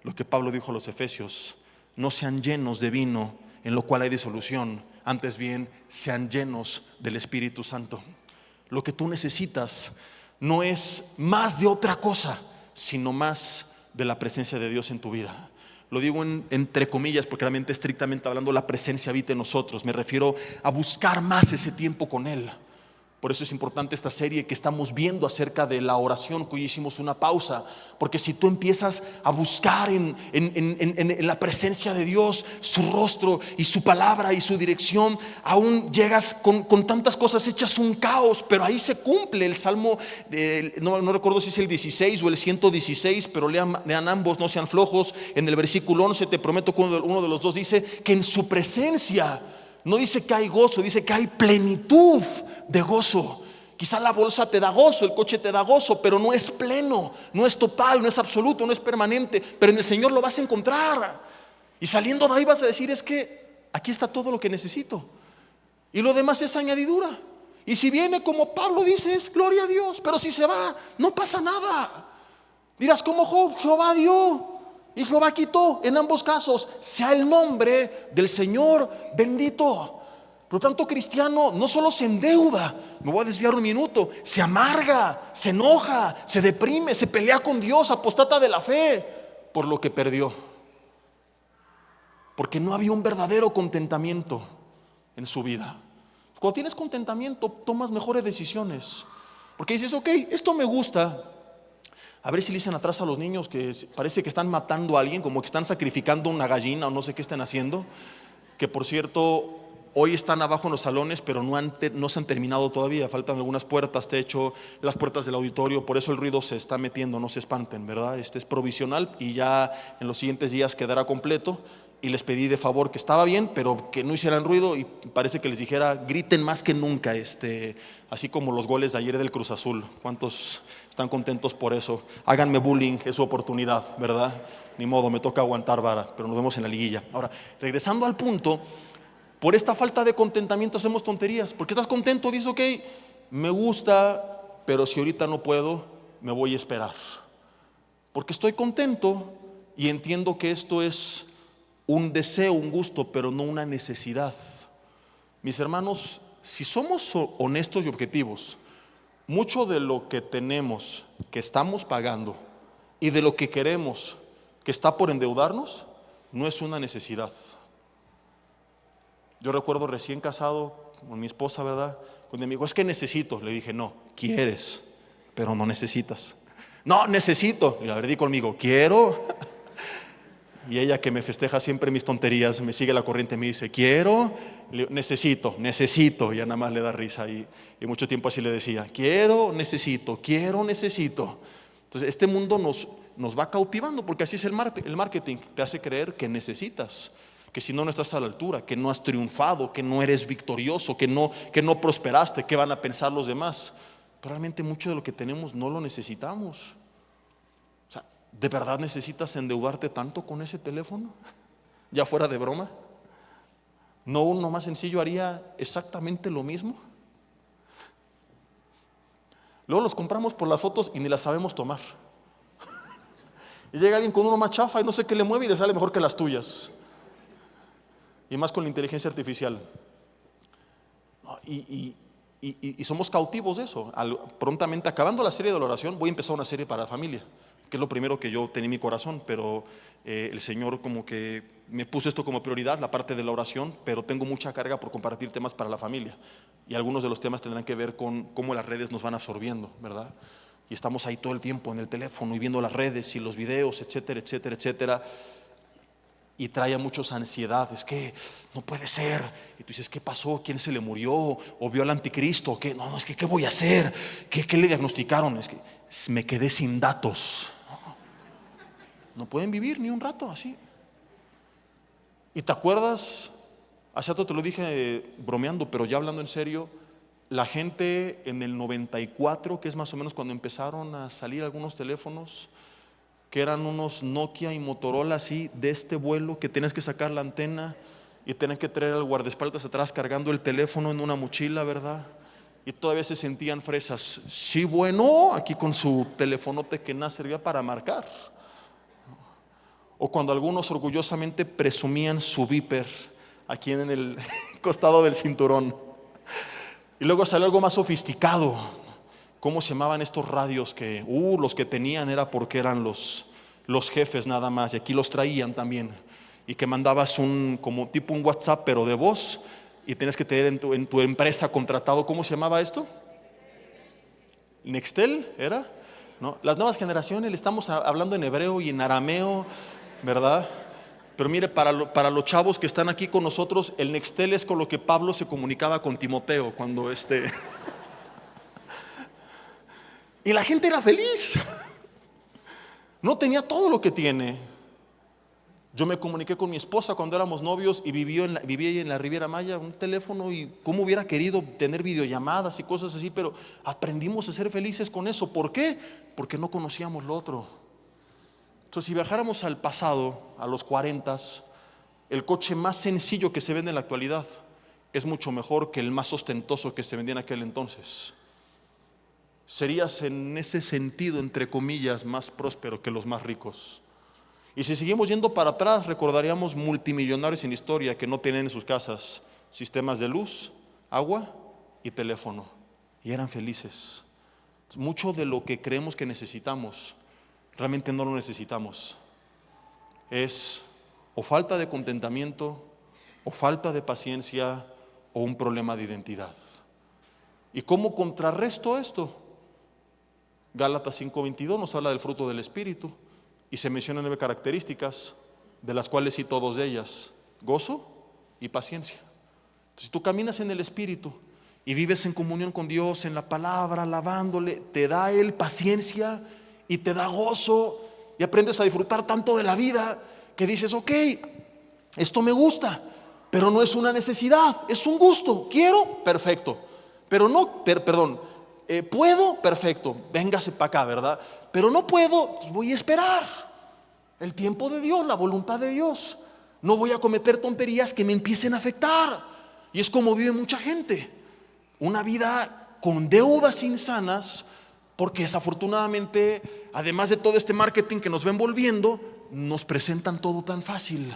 Lo que Pablo dijo a los Efesios: no sean llenos de vino, en lo cual hay disolución, antes bien sean llenos del Espíritu Santo. Lo que tú necesitas no es más de otra cosa, sino más de la presencia de Dios en tu vida. Lo digo entre comillas porque realmente, estrictamente hablando, la presencia habita en nosotros. Me refiero a buscar más ese tiempo con Él. Por eso es importante esta serie que estamos viendo acerca de la oración, que hoy hicimos una pausa, porque si tú empiezas a buscar en la presencia de Dios, su rostro y su palabra y su dirección, aún llegas con tantas cosas hechas un caos. Pero ahí se cumple el Salmo, no recuerdo si es el 16 o el 116, pero lean ambos, no sean flojos. En el versículo 11 te prometo que uno de los dos dice que en su presencia, no dice que hay gozo, dice que hay plenitud de gozo. Quizá la bolsa te da gozo, el coche te da gozo, pero no es pleno, no es total, no es absoluto, no es permanente. Pero en el Señor lo vas a encontrar. Y saliendo de ahí vas a decir: es que aquí está todo lo que necesito, y lo demás es añadidura. Y si viene, como Pablo dice, es gloria a Dios. Pero si se va, no pasa nada. Dirás como Job: Jehová dio y Jehová quitó. En ambos casos, sea el nombre del Señor bendito. Por lo tanto, cristiano no solo se endeuda, me voy a desviar un minuto, se amarga, se enoja, se deprime, se pelea con Dios, apostata de la fe por lo que perdió, porque no había un verdadero contentamiento en su vida. Cuando tienes contentamiento, tomas mejores decisiones, porque dices: ok, esto me gusta. A ver si le dicen atrás a los niños que parece que están matando a alguien, como que están sacrificando una gallina o no sé qué están haciendo. Que por cierto, hoy están abajo en los salones, pero no se han terminado todavía. Faltan algunas puertas, techo, las puertas del auditorio. Por eso el ruido se está metiendo, no se espanten, ¿verdad? Este es provisional y ya en los siguientes días quedará completo. y les pedí de favor que estaba bien, pero que no hicieran ruido, y parece que les dijera, griten más que nunca, así como los goles de ayer del Cruz Azul. ¿Cuántos están contentos por eso? Háganme bullying, es su oportunidad, ¿verdad? Ni modo, me toca aguantar vara, pero nos vemos en la liguilla. Ahora, regresando al punto, por esta falta de contentamiento hacemos tonterías, porque estás contento, dices, ok, me gusta, pero si ahorita no puedo, me voy a esperar, porque estoy contento y entiendo que esto es un deseo, un gusto, pero no una necesidad. Mis hermanos, si somos honestos y objetivos, mucho de lo que tenemos, que estamos pagando, y de lo que queremos, que está por endeudarnos, no es una necesidad. Yo recuerdo recién casado con mi esposa, ¿verdad? Cuando me dijo, es que necesito. Le dije, no, quieres, pero no necesitas. No, necesito. Y a ver, di conmigo, quiero. Y ella, que me festeja siempre mis tonterías, me sigue la corriente, me dice, quiero, necesito, y ya nada más le da risa. Y mucho tiempo así le decía, quiero, necesito. Entonces este mundo nos va cautivando, porque así es el marketing, te hace creer que necesitas, que si no, no estás a la altura, que no has triunfado, que no eres victorioso, que no prosperaste, que van a pensar los demás. Pero realmente mucho de lo que tenemos no lo necesitamos. ¿De verdad necesitas endeudarte tanto con ese teléfono? Ya fuera de broma. ¿No uno más sencillo haría exactamente lo mismo? Luego los compramos por las fotos y ni las sabemos tomar. Y llega alguien con uno más chafa y no sé qué le mueve y le sale mejor que las tuyas. Y más con la inteligencia artificial. Y somos cautivos de eso. Prontamente, acabando la serie de la oración, voy a empezar una serie para la familia, que es lo primero que yo tenía en mi corazón, pero el Señor como que me puso esto como prioridad, la parte de la oración, pero tengo mucha carga por compartir temas para la familia, y algunos de los temas tendrán que ver con cómo las redes nos van absorbiendo, ¿verdad? Y estamos ahí todo el tiempo en el teléfono y viendo las redes y los videos, etcétera, etcétera, etcétera, y trae a muchos ansiedad. Es que no puede ser. Y tú dices, ¿qué pasó? ¿Quién se le murió? ¿O vio al anticristo? ¿Qué? No, es que ¿qué voy a hacer? ¿Qué le diagnosticaron? Es que me quedé sin datos. No pueden vivir ni un rato así. ¿Y te acuerdas? Hace rato te lo dije bromeando, pero ya hablando en serio, la gente en el 94, que es más o menos cuando empezaron a salir algunos teléfonos, que eran unos Nokia y Motorola así, de este vuelo, que tienes que sacar la antena y tenían que traer al guardaespaldas atrás cargando el teléfono en una mochila, ¿verdad? Y todavía se sentían fresas. Sí, bueno, aquí con su telefonote que nada servía para marcar. O cuando algunos orgullosamente presumían su Viper aquí en el costado del cinturón. Y luego salió algo más sofisticado. ¿Cómo se llamaban estos radios que, los que tenían era porque eran los jefes nada más, y aquí los traían también, y que mandabas como tipo un WhatsApp pero de voz, y tenías que tener en tu empresa contratado? ¿Cómo se llamaba esto? ¿Nextel era? ¿No? Las nuevas generaciones le estamos hablando en hebreo y en arameo, ¿verdad? Pero mire, para los chavos que están aquí con nosotros, el Nextel es con lo que Pablo se comunicaba con Timoteo cuando Y la gente era feliz. No tenía todo lo que tiene. Yo me comuniqué con mi esposa cuando éramos novios y vivía en la Riviera Maya, un teléfono, y cómo hubiera querido tener videollamadas y cosas así, pero aprendimos a ser felices con eso. ¿Por qué? Porque no conocíamos lo otro. Entonces, si viajáramos al pasado, a los 40, el coche más sencillo que se vende en la actualidad es mucho mejor que el más ostentoso que se vendía en aquel entonces. Serías en ese sentido, entre comillas, más próspero que los más ricos. Y si seguimos yendo para atrás, recordaríamos multimillonarios en historia que no tienen en sus casas sistemas de luz, agua y teléfono, y eran felices. Mucho de lo que creemos que necesitamos, realmente no lo necesitamos. Es o falta de contentamiento, o falta de paciencia, o un problema de identidad. ¿Y cómo contrarresto esto? Gálatas 5:22 nos habla del fruto del Espíritu y se mencionan 9 características, de las cuales cito 2 de ellas: gozo y paciencia. Entonces, si tú caminas en el Espíritu y vives en comunión con Dios, en la palabra, alabándole, te da Él paciencia y te da gozo, y aprendes a disfrutar tanto de la vida que dices, ok, Esto me gusta, pero no es una necesidad, es un gusto. Quiero, perfecto. Pero no, perdón, puedo, perfecto. Véngase para acá, ¿verdad? Pero no puedo, pues voy a esperar el tiempo de Dios, la voluntad de Dios. No voy a cometer tonterías que me empiecen a afectar. Y es como vive mucha gente, una vida con deudas insanas, porque desafortunadamente, además de todo este marketing que nos va envolviendo, nos presentan todo tan fácil.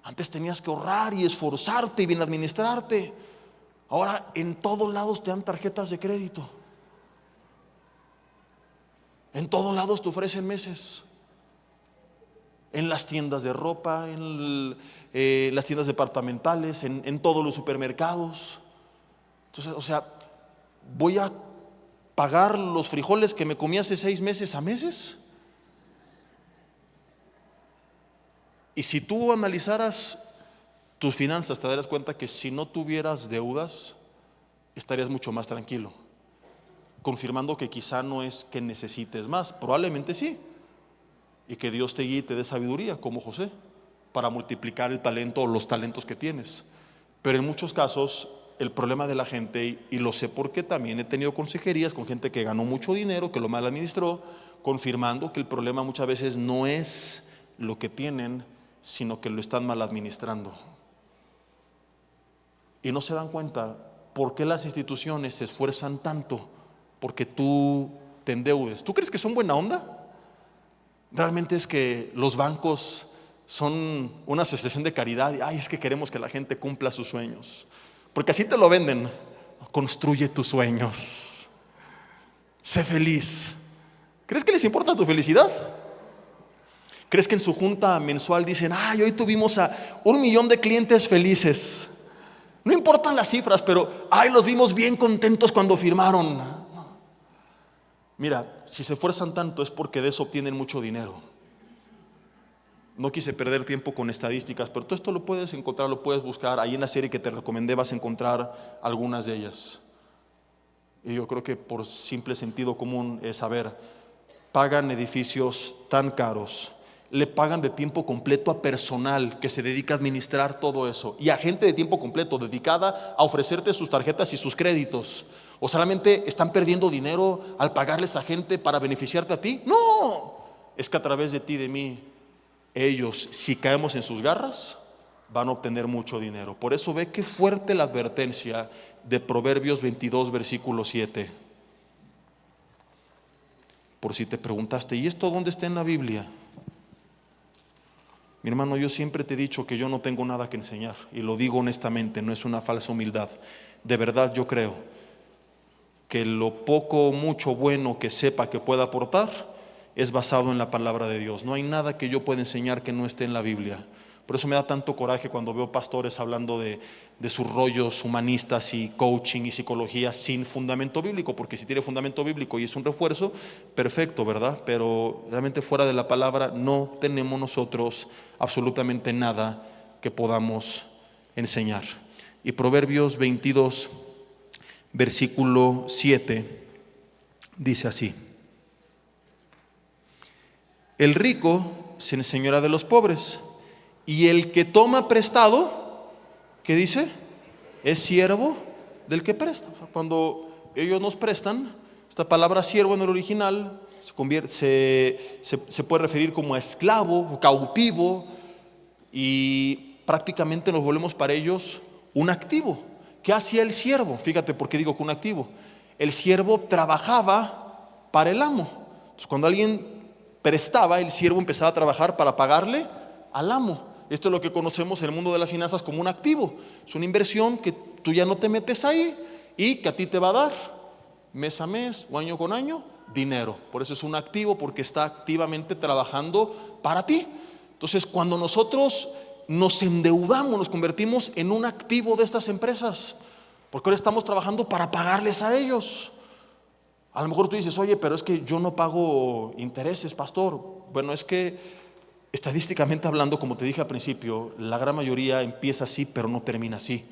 Antes tenías que ahorrar y esforzarte y bien administrarte. Ahora en todos lados te dan tarjetas de crédito. En todos lados te ofrecen meses. En las tiendas de ropa, en las tiendas departamentales, en todos los supermercados. Entonces, o sea, ¿voy a pagar los frijoles que me comí hace 6 meses a meses? Y si tú analizaras tus finanzas, te darás cuenta que si no tuvieras deudas, estarías mucho más tranquilo, confirmando que quizá no es que necesites más, probablemente sí, y que Dios te guíe y te dé sabiduría, como José, para multiplicar el talento o los talentos que tienes. Pero en muchos casos, el problema de la gente, y lo sé porque también he tenido consejerías con gente que ganó mucho dinero, que lo mal administró, confirmando que el problema muchas veces no es lo que tienen, sino que lo están mal administrando. Y no se dan cuenta por qué las instituciones se esfuerzan tanto porque tú te endeudes. ¿Tú crees que son buena onda? Realmente es que los bancos son una asociación de caridad y es que queremos que la gente cumpla sus sueños, porque así te lo venden. Construye tus sueños, sé feliz. ¿Crees que les importa tu felicidad? ¿Crees que en su junta mensual dicen, hoy tuvimos a 1 millón de clientes felices? No importan las cifras, pero los vimos bien contentos cuando firmaron. Mira, si se esfuerzan tanto es porque de eso obtienen mucho dinero. No quise perder tiempo con estadísticas, pero todo esto lo puedes encontrar, lo puedes buscar. Ahí en la serie que te recomendé vas a encontrar algunas de ellas. Y yo creo que por simple sentido común es saber, pagan edificios tan caros, le pagan de tiempo completo a personal que se dedica a administrar todo eso, y a gente de tiempo completo dedicada a ofrecerte sus tarjetas y sus créditos. ¿O solamente están perdiendo dinero al pagarles a gente para beneficiarte a ti? No, es que a través de ti y de mí, ellos, si caemos en sus garras, van a obtener mucho dinero. Por eso ve qué fuerte la advertencia de Proverbios 22, versículo 7. Por si te preguntaste, ¿y esto dónde está en la Biblia? Mi hermano, yo siempre te he dicho que yo no tengo nada que enseñar, y lo digo honestamente, no es una falsa humildad. De verdad yo creo que lo poco o mucho bueno que sepa que pueda aportar es basado en la palabra de Dios. No hay nada que yo pueda enseñar que no esté en la Biblia. Por eso me da tanto coraje cuando veo pastores hablando de sus rollos humanistas y coaching y psicología sin fundamento bíblico, porque si tiene fundamento bíblico y es un refuerzo, perfecto, ¿verdad? Pero realmente fuera de la palabra no tenemos nosotros absolutamente nada que podamos enseñar. Y Proverbios 22, versículo 7, dice así: el rico se enseñorea de los pobres, y el que toma prestado, ¿qué dice? Es siervo del que presta. O sea, cuando ellos nos prestan, esta palabra siervo en el original se puede referir como a esclavo o cautivo, y prácticamente nos volvemos para ellos un activo. ¿Qué hacía el siervo? Fíjate por qué digo que un activo. El siervo trabajaba para el amo. Entonces, cuando alguien prestaba, el siervo empezaba a trabajar para pagarle al amo. Esto es lo que conocemos en el mundo de las finanzas como un activo. Es una inversión que tú ya no te metes ahí y que a ti te va a dar mes a mes o año con año dinero. Por eso es un activo, porque está activamente trabajando para ti. Entonces, cuando nosotros nos endeudamos, nos convertimos en un activo de estas empresas, porque ahora estamos trabajando para pagarles a ellos. A lo mejor tú dices, oye, pero es que yo no pago intereses, pastor. Bueno, es que estadísticamente hablando, como te dije al principio, la gran mayoría empieza así, pero no termina así.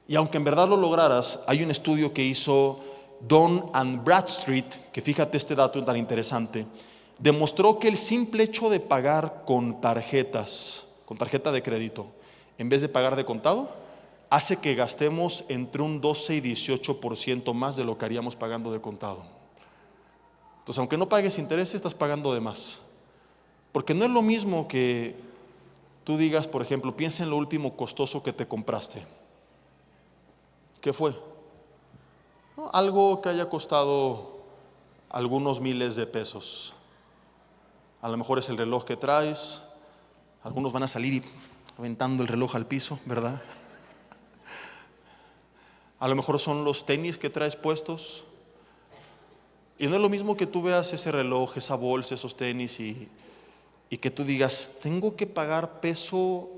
Y aunque en verdad lo lograras, hay un estudio que hizo Dun & Bradstreet, que fíjate este dato tan interesante, demostró que el simple hecho de pagar con tarjetas con tarjeta de crédito, en vez de pagar de contado, hace que gastemos entre un 12 y 18% más de lo que haríamos pagando de contado. Entonces, aunque no pagues intereses, estás pagando de más. Porque no es lo mismo que tú digas, por ejemplo, piensa en lo último costoso que te compraste. ¿Qué fue? ¿No? Algo que haya costado algunos miles de pesos. A lo mejor es el reloj que traes. Algunos van a salir aventando el reloj al piso, ¿verdad? A lo mejor son los tenis que traes puestos. Y no es lo mismo que tú veas ese reloj, esa bolsa, esos tenis y que tú digas, tengo que pagar peso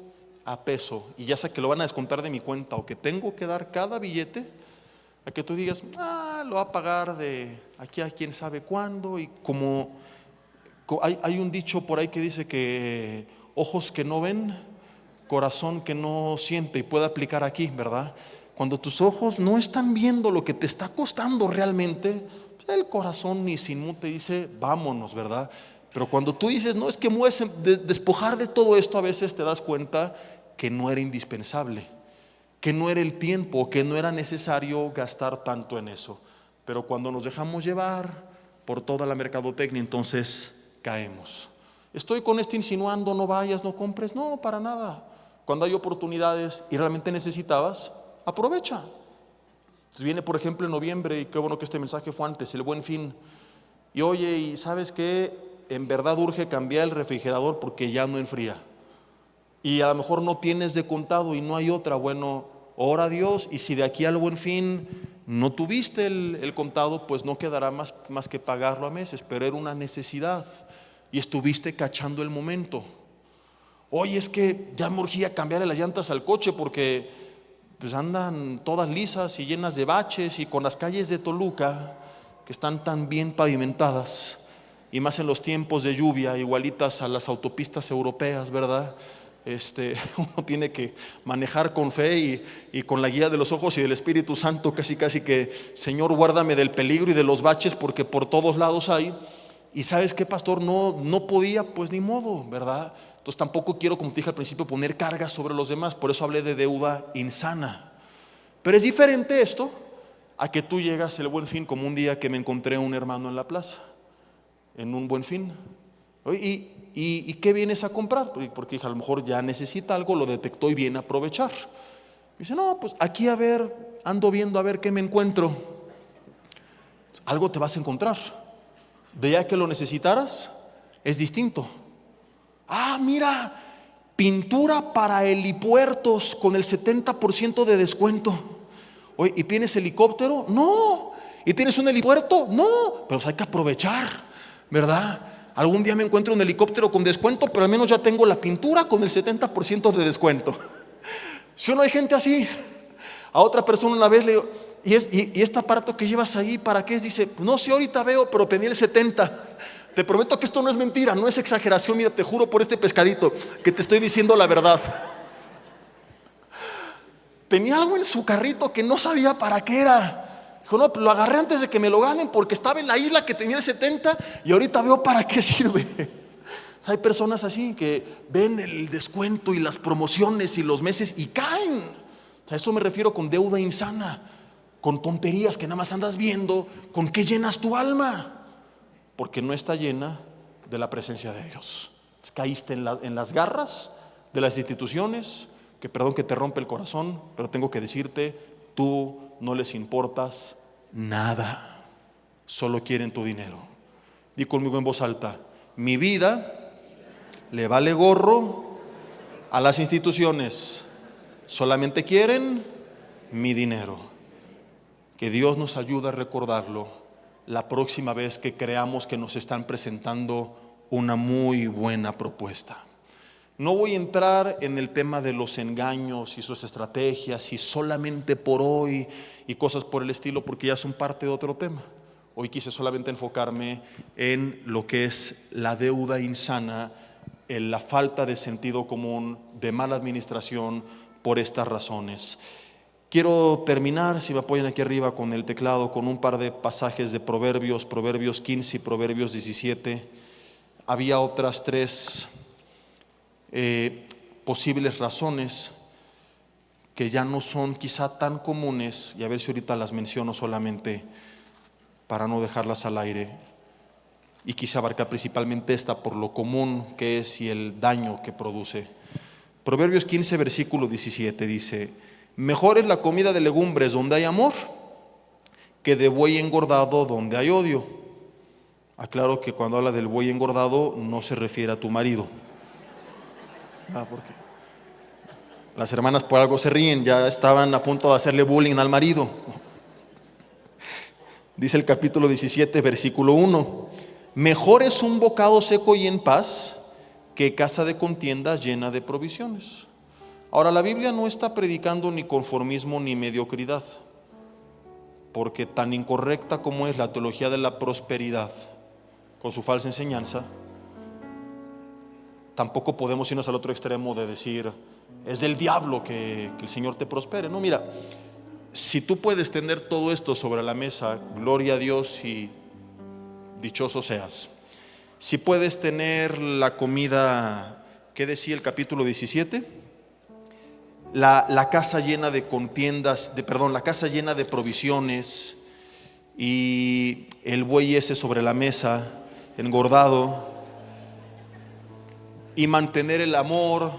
a peso, y ya sea que lo van a descontar de mi cuenta o que tengo que dar cada billete, a que tú digas, lo va a pagar de aquí a quién sabe cuándo. Y como hay un dicho por ahí que dice que ojos que no ven, corazón que no siente, y puede aplicar aquí, ¿verdad? Cuando tus ojos no están viendo lo que te está costando realmente, el corazón ni sin mu te dice, vámonos, ¿verdad? Pero cuando tú dices, no, es que me voy a despojar de todo esto, a veces te das cuenta que no era indispensable, que no era el tiempo, que no era necesario gastar tanto en eso. Pero cuando nos dejamos llevar por toda la mercadotecnia, entonces caemos. Estoy con esto insinuando, no vayas, no compres, no, para nada. Cuando hay oportunidades y realmente necesitabas, aprovecha. Entonces viene, por ejemplo, en noviembre, y qué bueno que este mensaje fue antes, el Buen Fin. Y oye, ¿y sabes qué? En verdad urge cambiar el refrigerador porque ya no enfría. Y a lo mejor no tienes de contado y no hay otra. Bueno, ora a Dios, y si de aquí al Buen Fin no tuviste el contado, pues no quedará más que pagarlo a meses, pero era una necesidad y estuviste cachando el momento. Oye, es que ya me urgía cambiarle las llantas al coche porque pues andan todas lisas y llenas de baches, y con las calles de Toluca que están tan bien pavimentadas, y más en los tiempos de lluvia, igualitas a las autopistas europeas, ¿verdad? Uno tiene que manejar con fe y con la guía de los ojos y del Espíritu Santo, casi que, Señor, guárdame del peligro y de los baches, porque por todos lados hay. Y ¿sabes qué, pastor? No podía, pues ni modo, ¿verdad? Entonces tampoco quiero, como te dije al principio, poner cargas sobre los demás. Por eso hablé de deuda insana. Pero es diferente esto a que tú llegas el Buen Fin, como un día que me encontré a un hermano en la plaza, en un Buen Fin. ¿Y qué vienes a comprar? Porque a lo mejor ya necesita algo, lo detectó y viene a aprovechar. Dice, no, pues aquí a ver, ando viendo a ver qué me encuentro. Algo te vas a encontrar. De ya que lo necesitaras, es distinto. Mira, pintura para helipuertos con el 70% de descuento. Oye, ¿y tienes helicóptero? No. ¿Y tienes un helipuerto? No. Pero pues hay que aprovechar, ¿verdad? Algún día me encuentro un helicóptero con descuento, pero al menos ya tengo la pintura con el 70% de descuento. ¿Sí o no hay gente así? A otra persona una vez le digo, ¿y este aparato que llevas ahí para qué es? Dice, no sé, ahorita veo, pero tenía el 70. Te prometo que esto no es mentira, no es exageración. Mira, te juro por este pescadito que te estoy diciendo la verdad. Tenía algo en su carrito que no sabía para qué era. Dijo, no, lo agarré antes de que me lo ganen porque estaba en la isla que tenía el 70 y ahorita veo para qué sirve. O sea, hay personas así que ven el descuento y las promociones y los meses y caen. O sea, eso me refiero con deuda insana, con tonterías que nada más andas viendo, con qué llenas tu alma, porque no está llena de la presencia de Dios. Caíste en las garras de las instituciones, que perdón que te rompe el corazón, pero tengo que decirte, tú no les importas nada, solo quieren tu dinero. Di conmigo en voz alta, mi vida le vale gorro a las instituciones, solamente quieren mi dinero. Que Dios nos ayude a recordarlo la próxima vez que creamos que nos están presentando una muy buena propuesta. No voy a entrar en el tema de los engaños y sus estrategias y solamente por hoy y cosas por el estilo, porque ya son parte de otro tema. Hoy quise solamente enfocarme en lo que es la deuda insana, en la falta de sentido común, de mala administración por estas razones. Quiero terminar, si me apoyan aquí arriba con el teclado, con un par de pasajes de Proverbios 15 y Proverbios 17. Había otras tres posibles razones que ya no son quizá tan comunes, y a ver si ahorita las menciono solamente para no dejarlas al aire, y quise abarcar principalmente esta por lo común que es y el daño que produce. Proverbios 15, versículo 17 dice: mejor es la comida de legumbres donde hay amor que de buey engordado donde hay odio. Aclaro que cuando habla del buey engordado no se refiere a tu marido. Porque las hermanas por algo se ríen, ya estaban a punto de hacerle bullying al marido. Dice el capítulo 17, versículo 1: mejor es un bocado seco y en paz que casa de contiendas llena de provisiones. Ahora, la Biblia no está predicando ni conformismo ni mediocridad, porque tan incorrecta como es la teología de la prosperidad con su falsa enseñanza, tampoco podemos irnos al otro extremo de decir es del diablo que el Señor te prospere. No, mira, si tú puedes tener todo esto sobre la mesa, gloria a Dios y dichoso seas. Si puedes tener la comida, ¿qué decía el capítulo 17? La casa llena de contiendas, la casa llena de provisiones y el buey ese sobre la mesa, engordado, y mantener el amor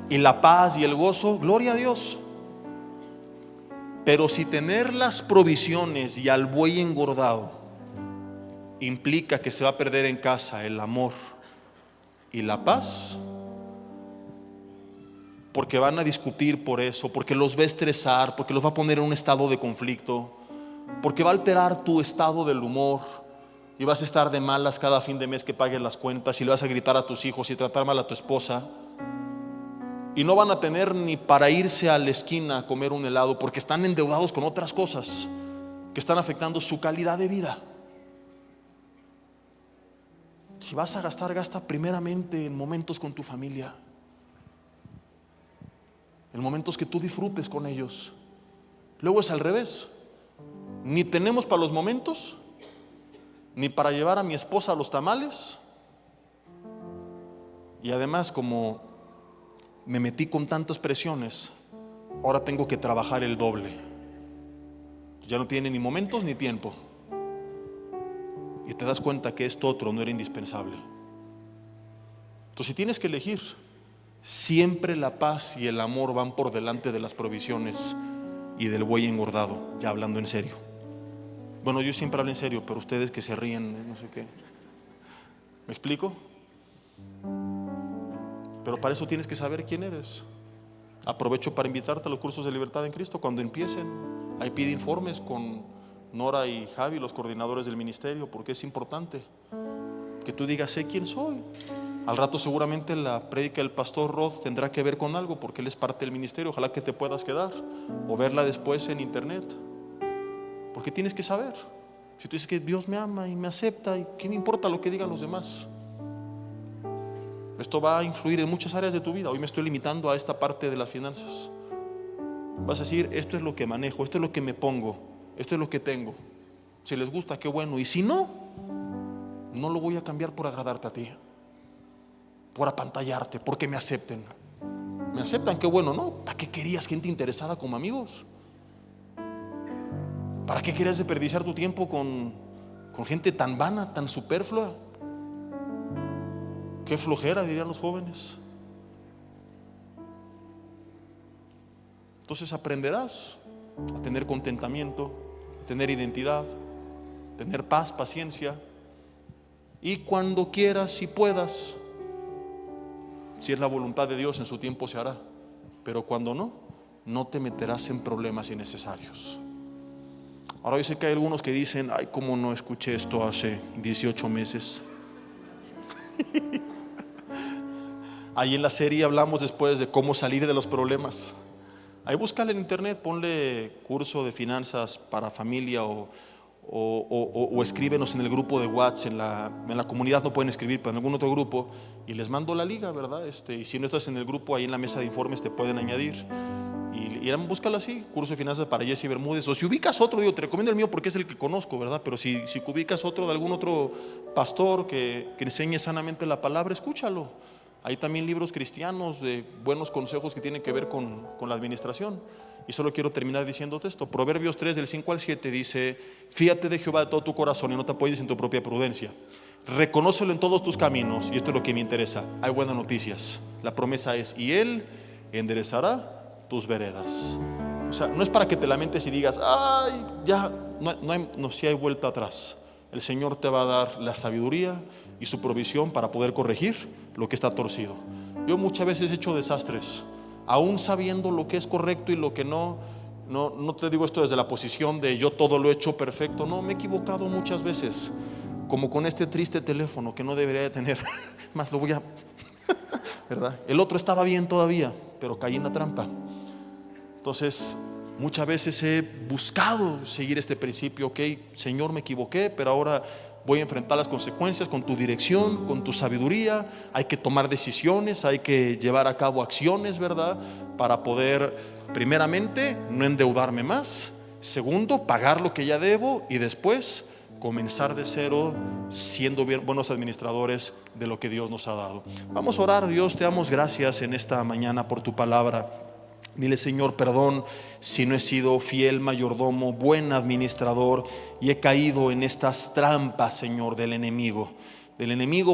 y la paz y el gozo, gloria a Dios. Pero si tener las provisiones y al buey engordado implica que se va a perder en casa el amor y la paz, porque van a discutir por eso, porque los va a estresar, porque los va a poner en un estado de conflicto, porque va a alterar tu estado del humor y vas a estar de malas cada fin de mes que pagues las cuentas, y le vas a gritar a tus hijos y tratar mal a tu esposa, y no van a tener ni para irse a la esquina a comer un helado porque están endeudados con otras cosas que están afectando su calidad de vida. Si vas a gastar, gasta primeramente en momentos con tu familia, en momentos que tú disfrutes con ellos. Luego es al revés, ni tenemos para los momentos, ni para llevar a mi esposa a los tamales, y además, como me metí con tantas presiones, ahora tengo que trabajar el doble. Ya no tiene ni momentos ni tiempo, y te das cuenta que esto otro no era indispensable. Entonces, si tienes que elegir, siempre la paz y el amor van por delante de las provisiones y del buey engordado, ya hablando en serio. Bueno, yo siempre hablo en serio, pero ustedes que se ríen, no sé qué. ¿Me explico? Pero para eso tienes que saber quién eres. Aprovecho para invitarte a los cursos de libertad en Cristo. Cuando empiecen, ahí pide informes con Nora y Javi, los coordinadores del ministerio, porque es importante que tú digas, sé quién soy. Al rato seguramente la prédica del pastor Rod tendrá que ver con algo, porque él es parte del ministerio. Ojalá que te puedas quedar o verla después en internet, porque tienes que saber. Si tú dices que Dios me ama y me acepta, ¿y qué me importa lo que digan los demás? Esto va a influir en muchas áreas de tu vida. Hoy me estoy limitando a esta parte de las finanzas. Vas a decir, esto es lo que manejo, esto es lo que me pongo, esto es lo que tengo. Si les gusta, qué bueno. Y si no, no lo voy a cambiar por agradarte a ti, por apantallarte, porque me acepten. Me aceptan, qué bueno, ¿no? ¿Para qué querías gente interesada como amigos? ¿Para qué querías desperdiciar tu tiempo con gente tan vana, tan superflua? Qué flojera, dirían los jóvenes. Entonces aprenderás a tener contentamiento, a tener identidad, tener paz, paciencia, y cuando quieras y puedas, si es la voluntad de Dios, en su tiempo se hará, pero cuando no, no te meterás en problemas innecesarios. Ahora yo sé que hay algunos que dicen, ay, cómo no escuché esto hace 18 meses. Ahí en la serie hablamos después de cómo salir de los problemas. Ahí búscale en internet, ponle curso de finanzas para familia o escríbenos en el grupo de WhatsApp, en la comunidad no pueden escribir, pero en algún otro grupo, y les mando la liga, ¿verdad? Y si no estás en el grupo, ahí en la mesa de informes te pueden añadir. Y búscalo así, curso de finanzas para Jesse Bermúdez. O si ubicas otro, te recomiendo el mío porque es el que conozco, ¿verdad? Pero si ubicas otro de algún otro pastor que enseñe sanamente la palabra, escúchalo. Hay también libros cristianos de buenos consejos que tienen que ver con la administración. Y solo quiero terminar diciéndote esto. Proverbios 3 del 5 al 7 dice: fíate de Jehová de todo tu corazón y no te apoyes en tu propia prudencia. Reconócelo en todos tus caminos. Y esto es lo que me interesa. Hay buenas noticias. La promesa es: y Él enderezará tus veredas. O sea, no es para que te lamentes y digas: ay, ya, no, si hay vuelta atrás. El Señor te va a dar la sabiduría y su provisión para poder corregir lo que está torcido. Yo muchas veces he hecho desastres, aún sabiendo lo que es correcto y lo que no. No te digo esto desde la posición de yo todo lo he hecho perfecto. No, me he equivocado muchas veces, como con este triste teléfono que no debería de tener. Más lo voy a ¿verdad? El otro estaba bien todavía, pero caí en la trampa. Entonces muchas veces he buscado seguir este principio. Ok, Señor, me equivoqué, pero ahora voy a enfrentar las consecuencias con tu dirección, con tu sabiduría. Hay que tomar decisiones, hay que llevar a cabo acciones, ¿verdad? Para poder, primeramente, no endeudarme más. Segundo, pagar lo que ya debo. Y después comenzar de cero, siendo buenos administradores de lo que Dios nos ha dado. Vamos a orar. Dios, te damos gracias en esta mañana por tu palabra. Dile: Señor, perdón si no he sido fiel mayordomo, buen administrador, y he caído en estas trampas, Señor, del enemigo,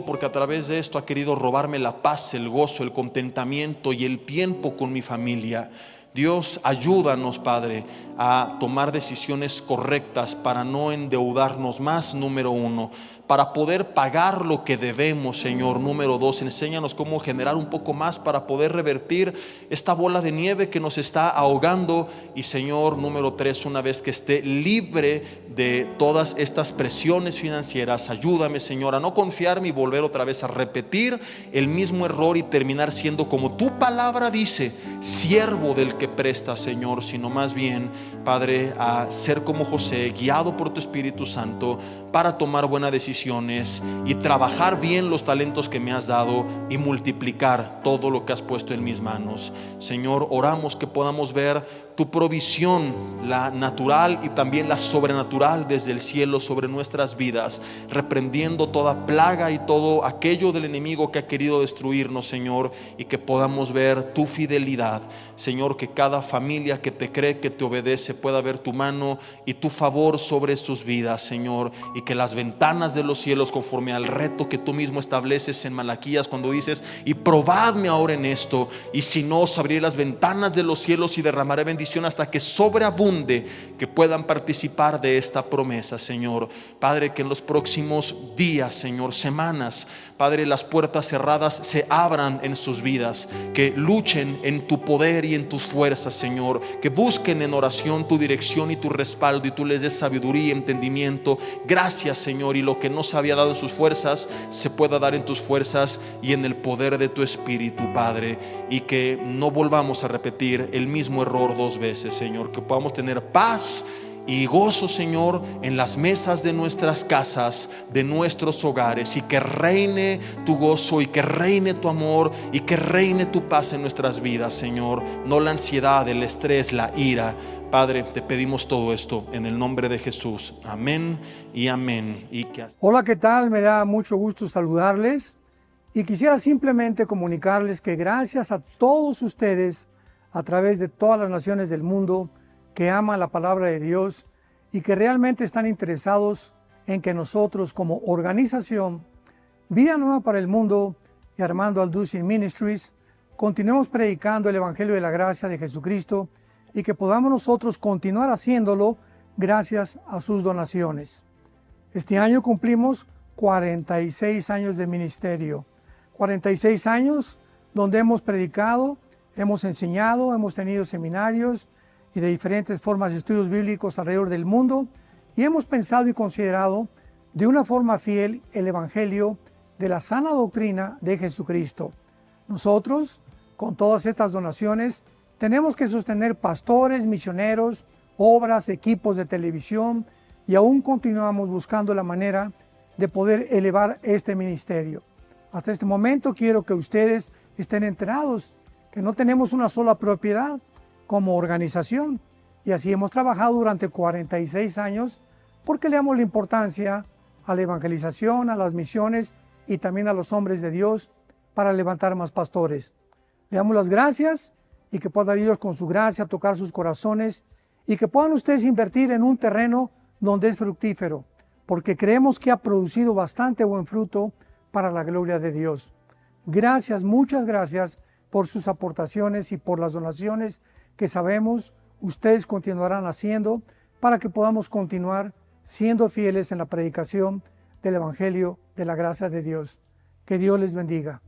porque a través de esto ha querido robarme la paz, el gozo, el contentamiento y el tiempo con mi familia. Dios, ayúdanos, Padre, a tomar decisiones correctas para no endeudarnos más, número uno, para poder pagar lo que debemos, Señor, número dos. Enséñanos cómo generar un poco más para poder revertir esta bola de nieve que nos está ahogando. Y, Señor, número tres, una vez que esté libre de todas estas presiones financieras, ayúdame, Señor, a no confiarme y volver otra vez a repetir el mismo error y terminar siendo, como tu palabra dice, siervo del que presta, Señor, sino más bien, Padre, a ser como José, guiado por tu Espíritu Santo, para tomar buenas decisiones y trabajar bien los talentos que me has dado y multiplicar todo lo que has puesto en mis manos. Señor, oramos que podamos ver tu provisión, la natural y también la sobrenatural desde el cielo sobre nuestras vidas, reprendiendo toda plaga y todo aquello del enemigo que ha querido destruirnos, Señor, y que podamos ver tu fidelidad, Señor, que cada familia que te cree, que te obedece, pueda ver tu mano y tu favor sobre sus vidas, Señor, y que las ventanas de los cielos, conforme al reto que tú mismo estableces en Malaquías, cuando dices: y probadme ahora en esto, y si no, os abriré las ventanas de los cielos y derramaré bendición hasta que sobreabunde, que puedan participar de esta promesa, Señor. Padre, que en los próximos días, Señor, semanas, Padre, las puertas cerradas se abran en sus vidas, que luchen en tu poder y en tus fuerzas, Señor, que busquen en oración tu dirección y tu respaldo, y tú les des sabiduría y entendimiento. Gracias, Señor, y lo que no se había dado en sus fuerzas se pueda dar en tus fuerzas y en el poder de tu Espíritu, Padre, y que no volvamos a repetir el mismo error dos veces, Señor, que podamos tener paz y gozo, Señor, en las mesas de nuestras casas, de nuestros hogares, y que reine tu gozo y que reine tu amor y que reine tu paz en nuestras vidas, Señor, no la ansiedad, el estrés, la ira. Padre, te pedimos todo esto en el nombre de Jesús. Amén y amén.
Hola, ¿qué tal? Me da mucho gusto saludarles y quisiera simplemente comunicarles que gracias a todos ustedes a través de todas las naciones del mundo que aman la palabra de Dios y que realmente están interesados en que nosotros, como organización Vida Nueva para el Mundo y Armando Alducin Ministries, continuemos predicando el Evangelio de la Gracia de Jesucristo y que podamos nosotros continuar haciéndolo gracias a sus donaciones. Este año cumplimos 46 años de ministerio, 46 años donde hemos predicado, hemos enseñado, hemos tenido seminarios y de diferentes formas de estudios bíblicos alrededor del mundo, y hemos pensado y considerado de una forma fiel el Evangelio de la sana doctrina de Jesucristo. Nosotros, con todas estas donaciones, tenemos que sostener pastores, misioneros, obras, equipos de televisión, y aún continuamos buscando la manera de poder elevar este ministerio. Hasta este momento quiero que ustedes estén enterados que no tenemos una sola propiedad como organización, y así hemos trabajado durante 46 años porque le damos la importancia a la evangelización, a las misiones y también a los hombres de Dios para levantar más pastores. Le damos las gracias y que pueda Dios con su gracia tocar sus corazones y que puedan ustedes invertir en un terreno donde es fructífero, porque creemos que ha producido bastante buen fruto para la gloria de Dios. Gracias, muchas gracias por sus aportaciones y por las donaciones que sabemos ustedes continuarán haciendo para que podamos continuar siendo fieles en la predicación del Evangelio de la gracia de Dios. Que Dios les bendiga.